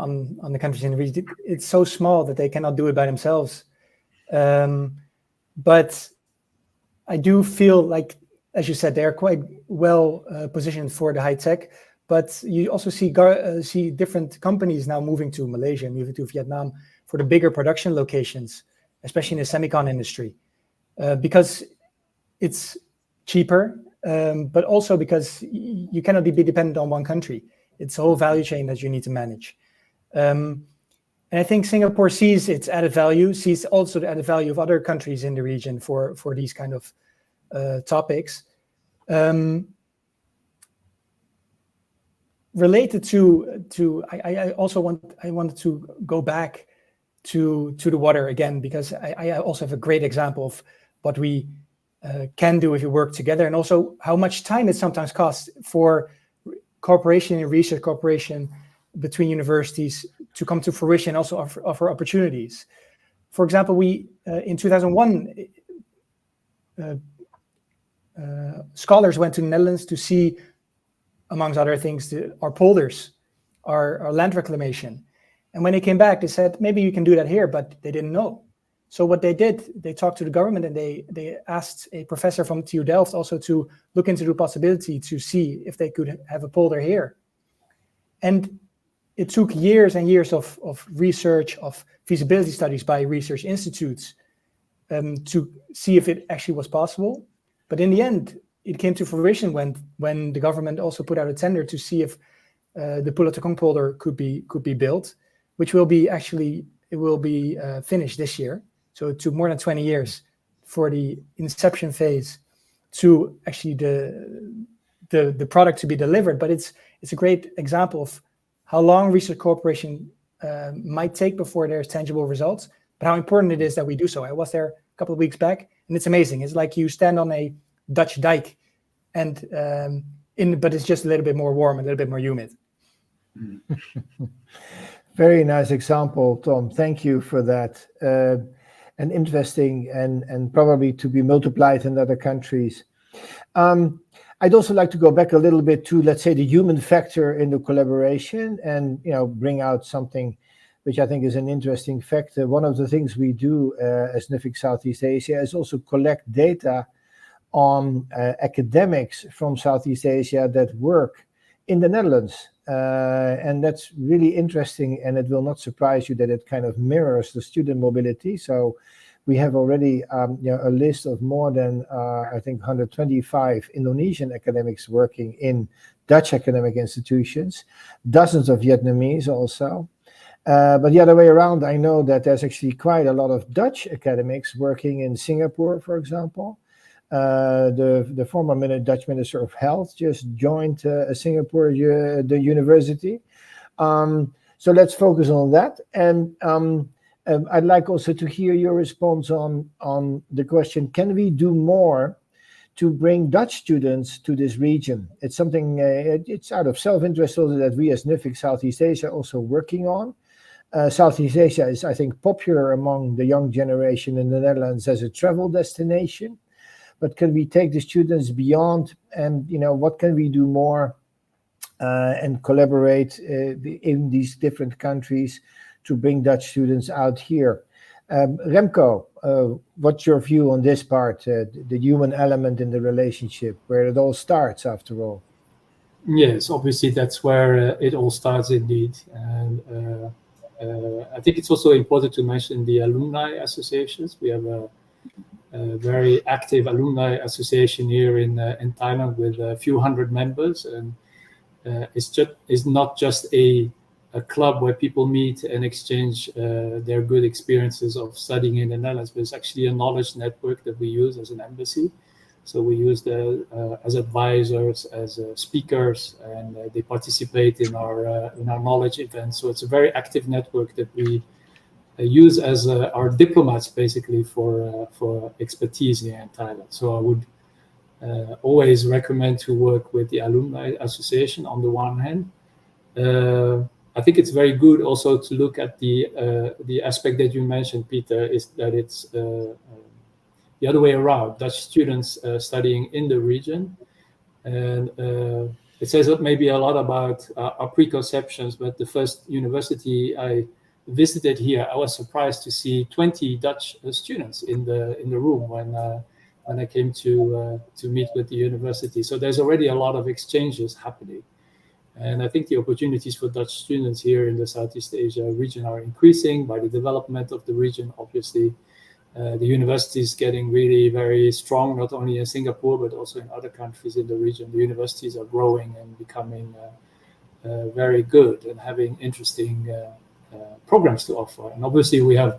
the countries in the region. It's so small that they cannot do it by themselves. But I do feel like, as you said, they are quite well positioned for the high tech. But you also see different companies now moving to Malaysia, moving to Vietnam for the bigger production locations, especially in the semicon industry, because it's cheaper, but also because you cannot be dependent on one country. It's a whole value chain that you need to manage. And I think Singapore sees its added value, sees also the added value of other countries in the region for these kind of topics. Related to I wanted to go back to the water again, because I also have a great example of what we can do if we work together, and also how much time it sometimes costs for cooperation and research cooperation between universities to come to fruition, also offer opportunities. For example, we in 2001 scholars went to the Netherlands to see, amongst other things, our polders, our land reclamation. And when they came back, they said, maybe you can do that here, but they didn't know. So what they did, they talked to the government, and they asked a professor from TU Delft also to look into the possibility to see if they could have a polder here. And it took years and years of research, of feasibility studies by research institutes to see if it actually was possible. But in the end, it came to fruition when the government also put out a tender to see if the Pulau Tekong polder could be built, which will be finished this year. So it took more than 20 years for the inception phase to actually the product to be delivered. But it's a great example of how long research cooperation might take before there's tangible results, but how important it is that we do so. I was there a couple of weeks back, and it's amazing. It's like you stand on a Dutch dike, and but it's just a little bit more warm, a little bit more humid. Very nice example, Tom. Thank you for that. And interesting, and probably to be multiplied in other countries. I'd also like to go back a little bit to, let's say, the human factor in the collaboration, and bring out something which I think is an interesting fact. One of the things we do as Nuffic Southeast Asia is also collect data on academics from Southeast Asia that work in the Netherlands. And that's really interesting, and it will not surprise you that it kind of mirrors the student mobility. So we have already a list of more than, I think, 125 Indonesian academics working in Dutch academic institutions, dozens of Vietnamese also. But the other way around, I know that there's actually quite a lot of Dutch academics working in Singapore, for example. The former Dutch Minister of Health just joined Singapore, the university. So let's focus on that. And I'd like also to hear your response on the question, can we do more to bring Dutch students to this region? It's something, it's out of self-interest also that we as Nuffic Southeast Asia are also working on. Southeast Asia is, I think, popular among the young generation in the Netherlands as a travel destination. But can we take the students beyond, and what can we do more and collaborate in these different countries to bring Dutch students out here? Remco, what's your view on this part, the human element in the relationship, where it all starts after all? Yes, obviously that's where it all starts indeed. And I think it's also important to mention the alumni associations. We have a very active alumni association here in Thailand with a few hundred members, and it's not just a club where people meet and exchange their good experiences of studying in the Netherlands, but it's actually a knowledge network that we use as an embassy. So we use them as advisors, as speakers, and they participate in our knowledge events. So it's a very active network that we use as our diplomats, basically, for expertise here in Thailand. So I would always recommend to work with the alumni association on the one hand. I think it's very good also to look at the aspect that you mentioned, Peter, is that it's the other way around, Dutch students studying in the region. And it says maybe a lot about our preconceptions, but the first university I visited here, I was surprised to see 20 Dutch students in the room when I came to meet with the university. So there's already a lot of exchanges happening. And I think the opportunities for Dutch students here in the Southeast Asia region are increasing by the development of the region, obviously. The university is getting really very strong, not only in Singapore, but also in other countries in the region. The universities are growing and becoming very good and having interesting programs to offer. And obviously we have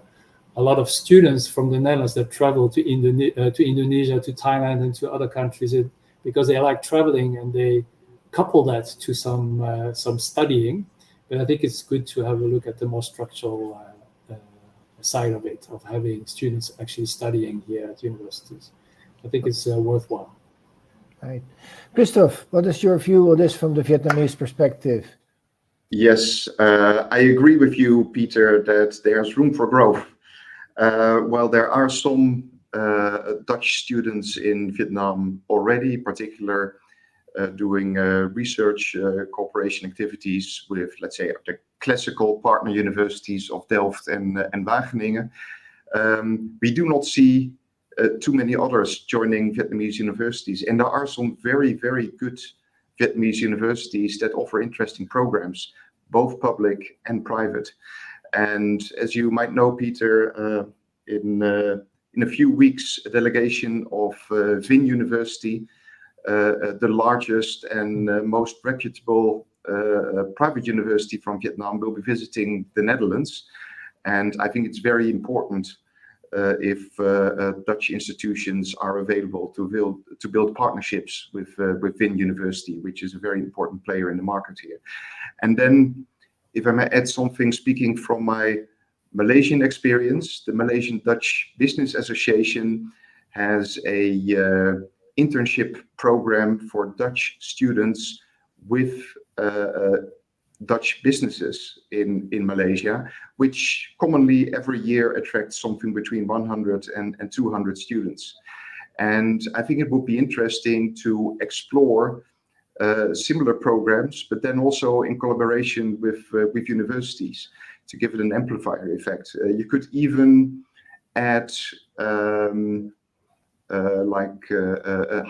a lot of students from the Netherlands that travel to Indonesia, to Thailand, and to other countries because they like traveling, and they couple that to some studying. But I think it's good to have a look at the more structural side of it, of having students actually studying here at universities. I think it's worthwhile. Right. Christophe, what is your view on this from the Vietnamese perspective? Yes, I agree with you, Peter, that there's room for growth. Well, there are some Dutch students in Vietnam already, particularly doing research cooperation activities with, let's say, the classical partner universities of Delft and Wageningen. We do not see too many others joining Vietnamese universities, and there are some very, very good Vietnamese universities that offer interesting programs, both public and private. And as you might know, Peter, in a few weeks, a delegation of Vinh University, the largest and most reputable private university from Vietnam, will be visiting the Netherlands. And I think it's very important if Dutch institutions are available to build partnerships with Vinh University, which is a very important player in the market here. And then, if I may add something, speaking from my Malaysian experience, the Malaysian Dutch Business Association has a internship program for Dutch students with Dutch businesses in Malaysia, which commonly every year attracts something between 100 and 200 students. And I think it would be interesting to explore similar programs, but then also in collaboration with universities, to give it an amplifier effect. You could even add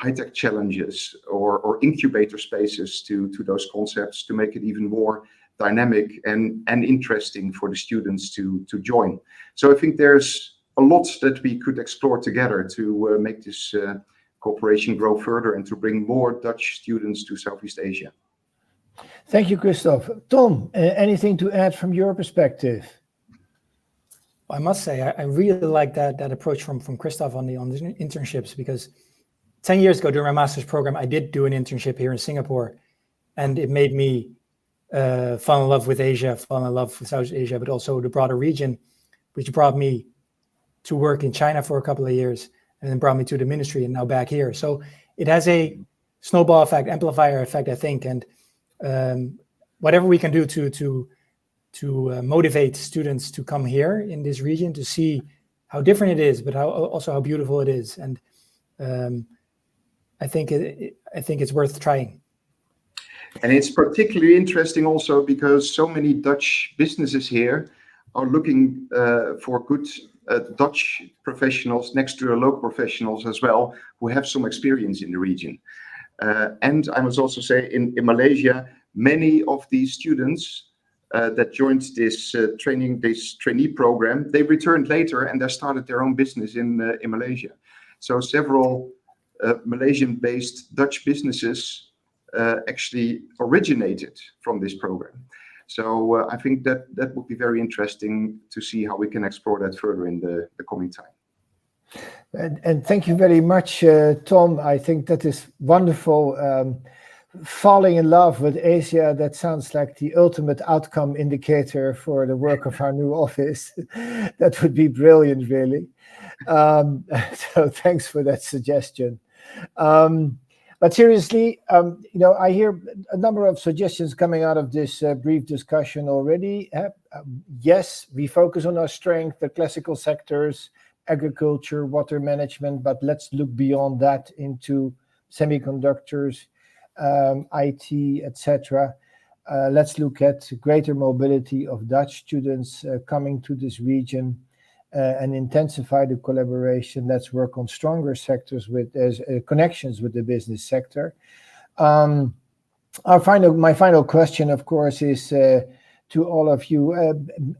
high-tech challenges or incubator spaces to those concepts to make it even more dynamic and interesting for the students to join. So I think there's a lot that we could explore together to make this cooperation grow further and to bring more Dutch students to Southeast Asia. Thank you, Christoph. Tom, anything to add from your perspective? I must say, I really like that approach from Christoph on the internships, because 10 years ago during my master's program, I did do an internship here in Singapore, and it made me fall in love with Asia, fall in love with Southeast Asia, but also the broader region, which brought me to work in China for a couple of years, and then brought me to the ministry, and now back here. So it has a snowball effect, amplifier effect, I think, and whatever we can do to motivate students to come here in this region to see how different it is, but also how beautiful it is, and I think it's worth trying. And it's particularly interesting also because so many Dutch businesses here are looking for good Dutch professionals next to their local professionals as well, who have some experience in the region. And I must also say in Malaysia, many of these students that joined this trainee program, they returned later and they started their own business in Malaysia. So several Malaysian-based Dutch businesses actually originated from this program. So I think that would be very interesting to see how we can explore that further in the coming time. And thank you very much, Tom. I think that is wonderful. Falling in love with Asia, that sounds like the ultimate outcome indicator for the work of our new office. That would be brilliant, really. So thanks for that suggestion. But seriously, I hear a number of suggestions coming out of this brief discussion already. Yes, we focus on our strength, the classical sectors, agriculture, water management, but let's look beyond that into semiconductors, IT, etc. Let's look at greater mobility of Dutch students coming to this region and intensify the collaboration. Let's work on stronger sectors with connections with the business sector. My final question, of course, is to all of you.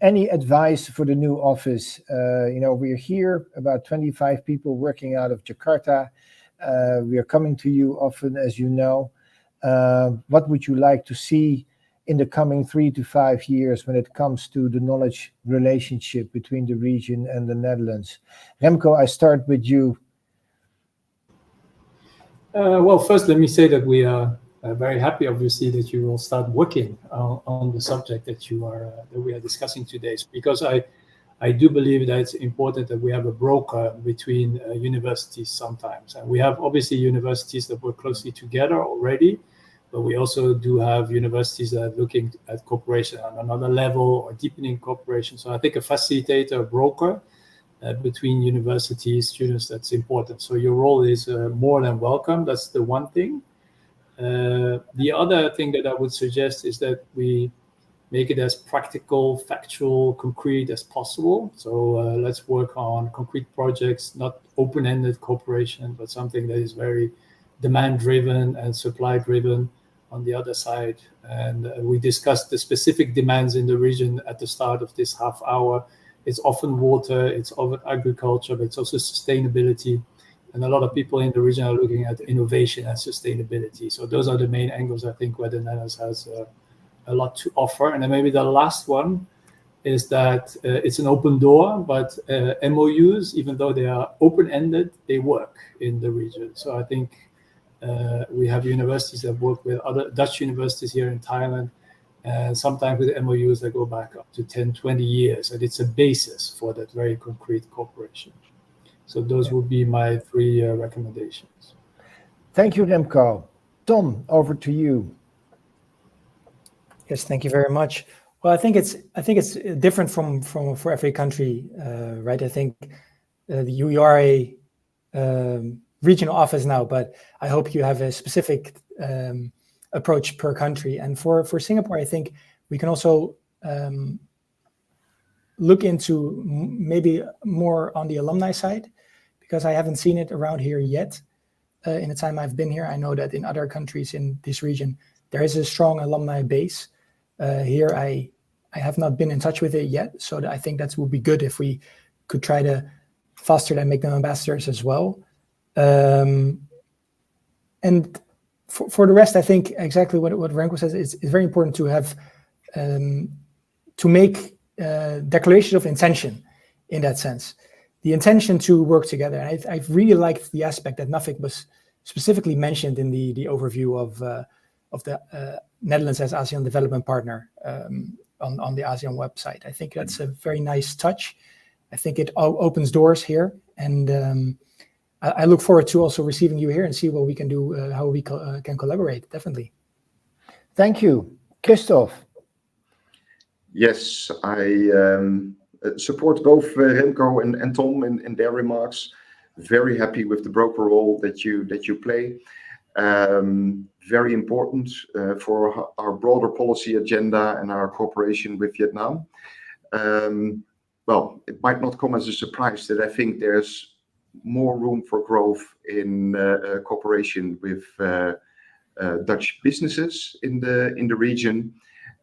Any advice for the new office? We're here, about 25 people working out of Jakarta. We are coming to you often, as you know. What would you like to see in the coming 3 to 5 years when it comes to the knowledge relationship between the region and the Netherlands? Remco, I start with you. Well, first, let me say that we are very happy, obviously, that you will start working on the subject that we are discussing today, because I do believe that it's important that we have a broker between universities sometimes. And we have obviously universities that work closely together already, but we also do have universities that are looking at cooperation on another level or deepening cooperation. So I think a facilitator, a broker between universities, students, that's important. So your role is more than welcome. That's the one thing. The other thing that I would suggest is that we make it as practical, factual, concrete as possible. So let's work on concrete projects, not open-ended cooperation, but something that is very demand-driven and supply-driven on the other side. And we discussed the specific demands in the region at the start of this half hour. It's often water, it's often agriculture, but it's also sustainability. And a lot of people in the region are looking at innovation and sustainability. So those are the main angles, I think, where the Netherlands has a lot to offer. And then maybe the last one is that it's an open door, but MOUs, even though they are open-ended, they work in the region. So I think we have universities that work with other Dutch universities here in Thailand, and sometimes with MOUs that go back up to 10, 20 years. And it's a basis for that very concrete cooperation. So those would be my 3 recommendations. Thank you, Remco. Tom, over to you. Yes, thank you very much. Well, I think it's different from for every country, right? I think you are a regional office now, but I hope you have a specific approach per country. And for Singapore, I think we can also look into maybe more on the alumni side, because I haven't seen it around here yet. In the time I've been here, I know that in other countries in this region, there is a strong alumni base. Here, I have not been in touch with it yet, so I think that would be good if we could try to foster that, make them ambassadors as well. And for the rest, I think exactly what Remco says is very important to have, to make declarations of intention in that sense. The intention to work together. And I really liked the aspect that Nuffic was specifically mentioned in the overview of the Netherlands as ASEAN development partner on the ASEAN website. I think that's a very nice touch. I think it opens doors here, and I look forward to also receiving you here and see what we can do, how we can collaborate. Definitely. Thank you, Christoph. Yes, I support both Remco and Tom in their remarks. Very happy with the broker role that you play. Very important for our broader policy agenda and our cooperation with Vietnam. Well, it might not come as a surprise that I think there's more room for growth in cooperation with Dutch businesses in the region.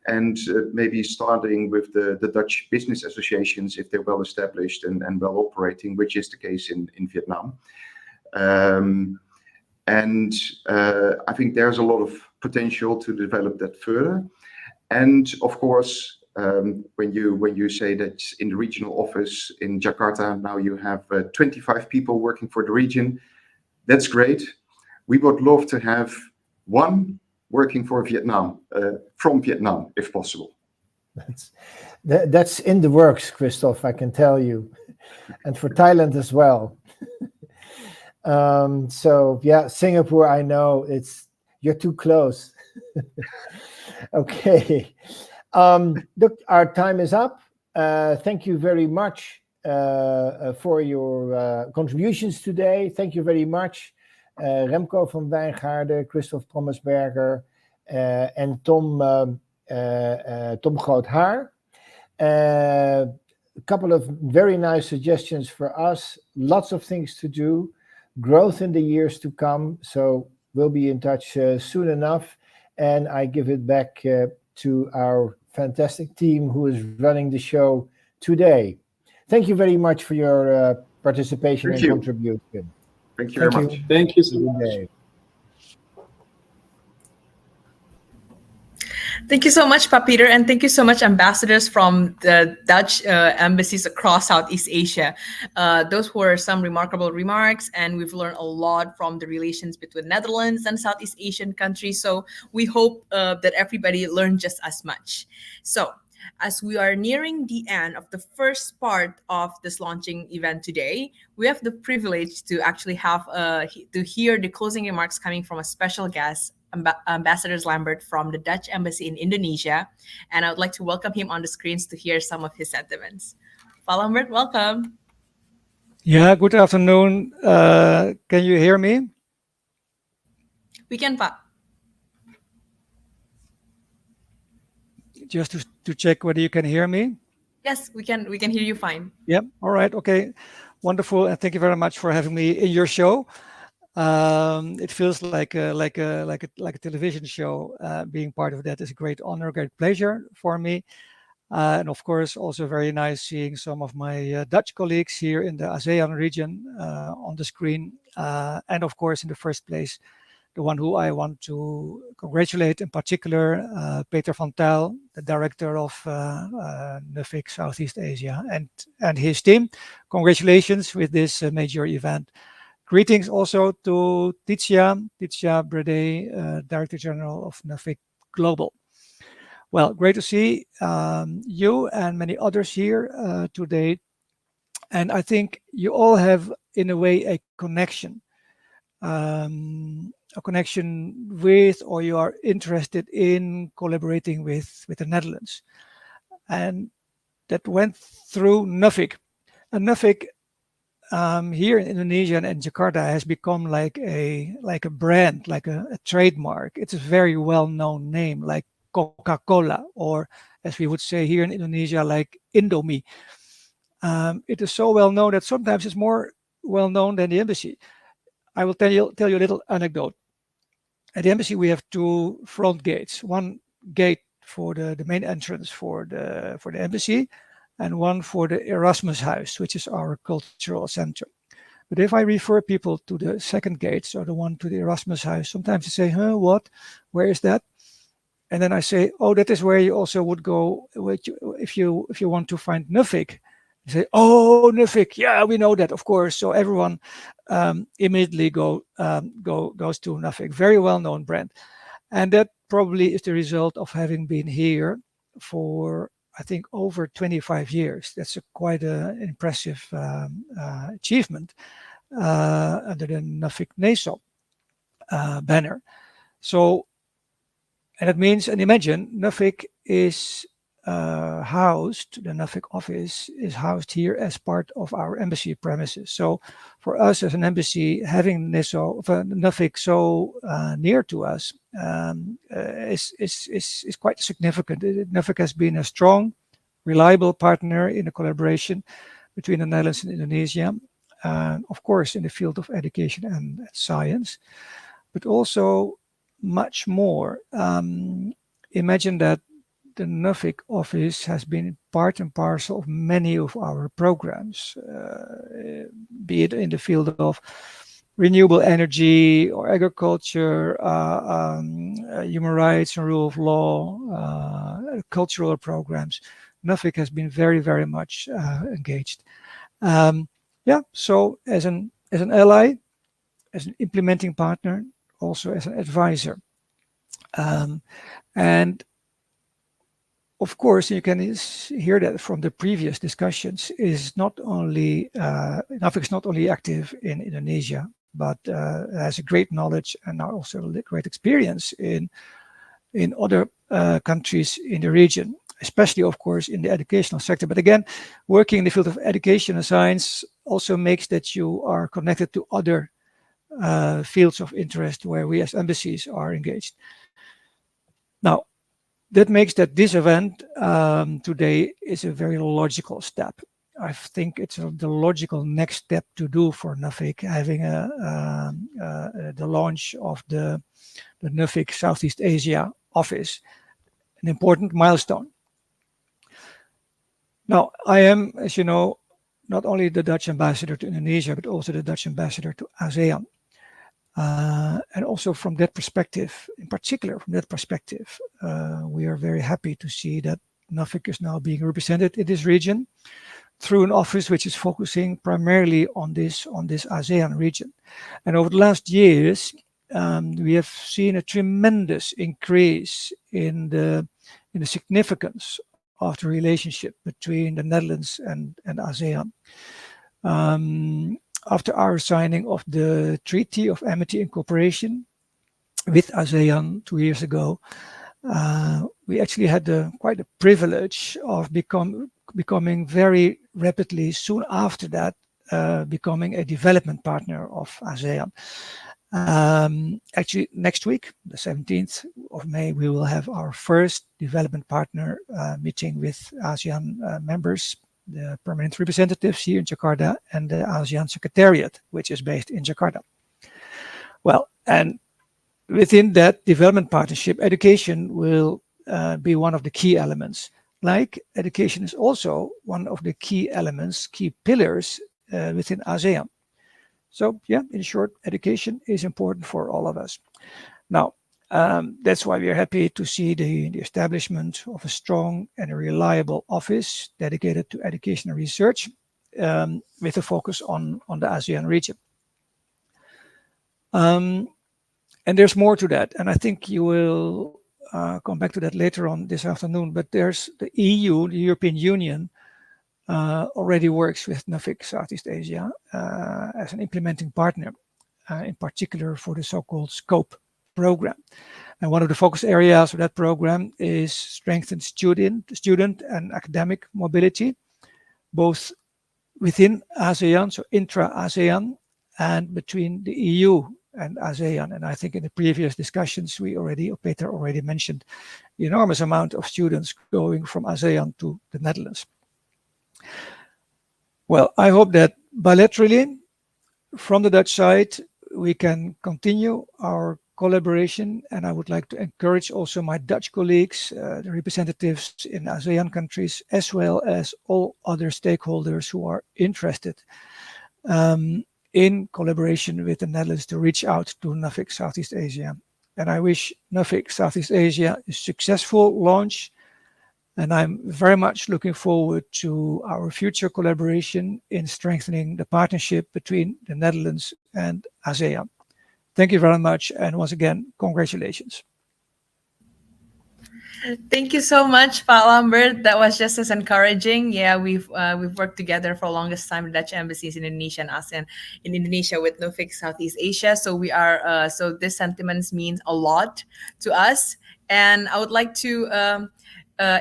And maybe starting with the Dutch business associations, if they're well established and well operating, which is the case in Vietnam. And I think there's a lot of potential to develop that further. And of course, when you say that in the regional office in Jakarta, now you have 25 people working for the region, that's great. We would love to have one working for Vietnam, from Vietnam, if possible. That's in the works, Christoph, I can tell you. And for Thailand as well. So yeah, Singapore, I know you're too close. Okay. Look, our time is up. Thank you very much for your contributions today. Thank you very much. Remco van Wijngaarden, Christoph Prommersberger, and Tom Groothaar. A couple of very nice suggestions for us. Lots of things to do. Growth in the years to come. So we'll be in touch soon enough. And I give it back to our fantastic team who is running the show today. Thank you very much for your participation and contribution. Thank you very much. Thank you so much. Thank you so much, Pa Peter, and thank you so much, ambassadors from the Dutch embassies across Southeast Asia. Those were some remarkable remarks, and we've learned a lot from the relations between Netherlands and Southeast Asian countries. So we hope that everybody learned just as much. So as we are nearing the end of the first part of this launching event today, we have the privilege to actually have to hear the closing remarks coming from a special guest, Ambassador Lambert from the Dutch Embassy in Indonesia. And I would like to welcome him on the screens to hear some of his sentiments. Pa Lambert, welcome. Yeah, good afternoon. Can you hear me? We can, Pa. Just to check whether you can hear me. Yes, we can hear you fine. Yep. All right. Okay. Wonderful. And thank you very much for having me in your show. It feels like a television show. Being part of that is a great honor, great pleasure for me. And of course, also very nice seeing some of my Dutch colleagues here in the ASEAN region on the screen. And of course, in the first place, the one who I want to congratulate in particular, Peter van Tuyl, the director of Nuffic Southeast Asia, and his team. Congratulations with this major event. Greetings also to Titia Brede, Director General of Nuffic Global. Well, great to see you and many others here today. And I think you all have, in a way, a connection with, or you are interested in collaborating with the Netherlands. And that went through Nuffic. And Nuffic here in Indonesia and Jakarta has become like a brand, like a trademark. It's a very well-known name, like Coca-Cola or as we would say here in Indonesia, like Indomie. It is so well known that sometimes it's more well known than the embassy. I will tell you a little anecdote. At the embassy, we have two front gates. One gate for the main entrance for the embassy, and one for the Erasmus House, which is our cultural center. But if I refer people to the second gate, so the one to the Erasmus House, sometimes they say, "Huh, what? Where is that?" And then I say, "Oh, that is where you also would go if you want to find Nuffic." They say, "Oh, Nuffic, yeah, we know that, of course." So everyone immediately goes to Nuffic, very well-known brand, and that probably is the result of having been here for, I think, over 25 years. That's quite an impressive achievement under the Nuffic Neso banner. So, and it means, and imagine, Nuffic is housed, the Nuffic office is housed here as part of our embassy premises. So for us as an embassy, having Nuffic so near to us is quite significant. Nuffic has been a strong, reliable partner in a collaboration between the Netherlands and Indonesia, of course in the field of education and science, but also much more. Imagine that the Nuffic office has been part and parcel of many of our programs, be it in the field of renewable energy or agriculture, human rights and rule of law, cultural programs. Nuffic has been very, very much engaged. So as an ally, as an implementing partner, also as an advisor. And of course, you can hear that from the previous discussions, is not only Nuffic is not only active in Indonesia, but has a great knowledge and also a great experience in other countries in the region, especially, of course, in the educational sector. But again, working in the field of education and science also makes that you are connected to other fields of interest where we as embassies are engaged. Now, that makes that this event today is a very logical step. I think it's the logical next step to do for Nuffic, having the launch of the Nuffic Southeast Asia office, an important milestone. Now, I am, as you know, not only the Dutch ambassador to Indonesia, but also the Dutch ambassador to ASEAN. And also from that perspective, in particular from that perspective, we are very happy to see that Nuffic is now being represented in this region through an office which is focusing primarily on this ASEAN region. And over the last years, we have seen a tremendous increase in the significance of the relationship between the Netherlands and ASEAN. After our signing of the Treaty of Amity and Cooperation with ASEAN 2 years ago, we actually had quite a privilege of becoming very rapidly, soon after that, becoming a development partner of ASEAN. Actually, next week, the 17th of May, we will have our first development partner meeting with ASEAN members, the permanent representatives here in Jakarta, and the ASEAN Secretariat, which is based in Jakarta. Well, and within that development partnership, education will be one of the key elements. Like education is also one of the key elements, key pillars within ASEAN. So yeah, in short, education is important for all of us. Now, that's why we are happy to see the establishment of a strong and a reliable office dedicated to education and research, with a focus on the ASEAN region. And there's more to that, and I think you will come back to that later on this afternoon, but there's the EU, the European Union, already works with Nuffic Southeast Asia as an implementing partner, in particular for the so-called SCOPE program. And one of the focus areas of that program is strengthened student and academic mobility, both within ASEAN, so intra-ASEAN, and between the EU and ASEAN. And I think in the previous discussions, Peter already mentioned the enormous amount of students going from ASEAN to the Netherlands. Well, I hope that bilaterally, from the Dutch side, we can continue our collaboration, and I would like to encourage also my Dutch colleagues, the representatives in ASEAN countries, as well as all other stakeholders who are interested in collaboration with the Netherlands to reach out to Nuffic Southeast Asia. And I wish Nuffic Southeast Asia a successful launch, and I'm very much looking forward to our future collaboration in strengthening the partnership between the Netherlands and ASEAN. Thank you very much, and once again, congratulations. Thank you so much, Pak Lambert. That was just as encouraging. Yeah, we've worked together for the longest time, the Dutch embassies in Indonesia and ASEAN in Indonesia with Nuffic Southeast Asia. So we are so this sentiments means a lot to us, and I would like to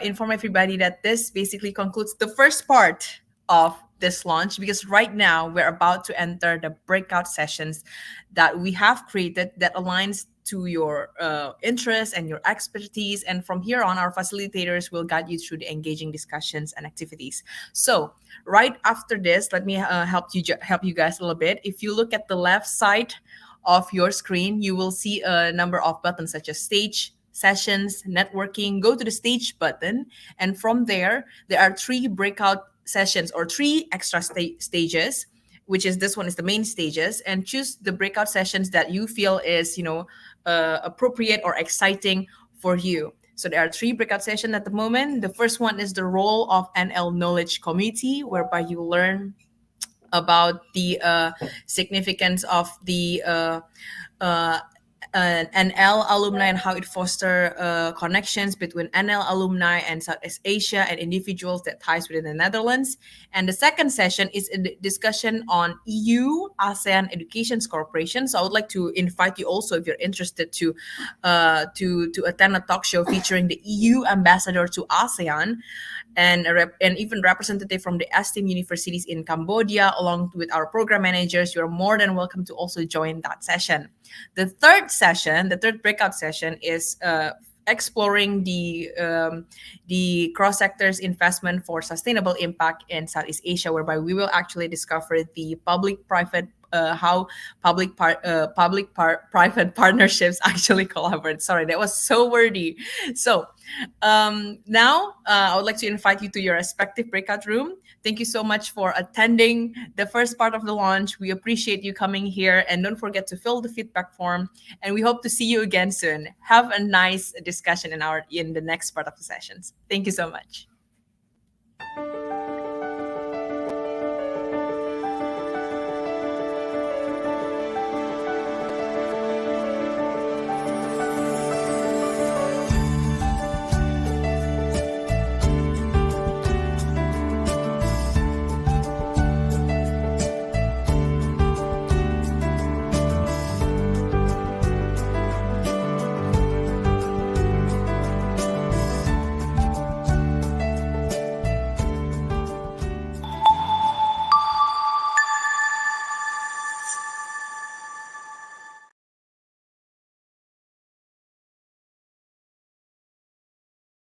inform everybody that this basically concludes the first part of this launch, because right now we're about to enter the breakout sessions that we have created that aligns to your interests and your expertise. And from here on, our facilitators will guide you through the engaging discussions and activities. So right after this, let me help you guys a little bit. If you look at the left side of your screen, you will see a number of buttons such as stage, sessions, networking. Go to the stage button, and from there are 3 breakout sessions or 3 extra stages, which is this one is the main stages, and choose the breakout sessions that you feel is appropriate or exciting for you. So there are 3 breakout sessions at the moment. The first one is the role of NL Knowledge Community, whereby you learn about the significance of the NL alumni and how it fosters connections between NL alumni and Southeast Asia and individuals that ties within the Netherlands. And the second session is a discussion on EU ASEAN Education Cooperation. So I would like to invite you also, if you're interested, to attend a talk show featuring the EU ambassador to ASEAN and even representative from the esteemed universities in Cambodia, along with our program managers. You are more than welcome to also join that session. The third breakout session is exploring the cross sectors investment for sustainable impact in Southeast Asia, whereby we will actually discover the public-private how public-private partnerships actually collaborate. Sorry, that was so wordy. So now I would like to invite you to your respective breakout room. Thank you so much for attending the first part of the launch. We appreciate you coming here, and don't forget to fill the feedback form. And we hope to see you again soon. Have a nice discussion in the next part of the sessions. Thank you so much.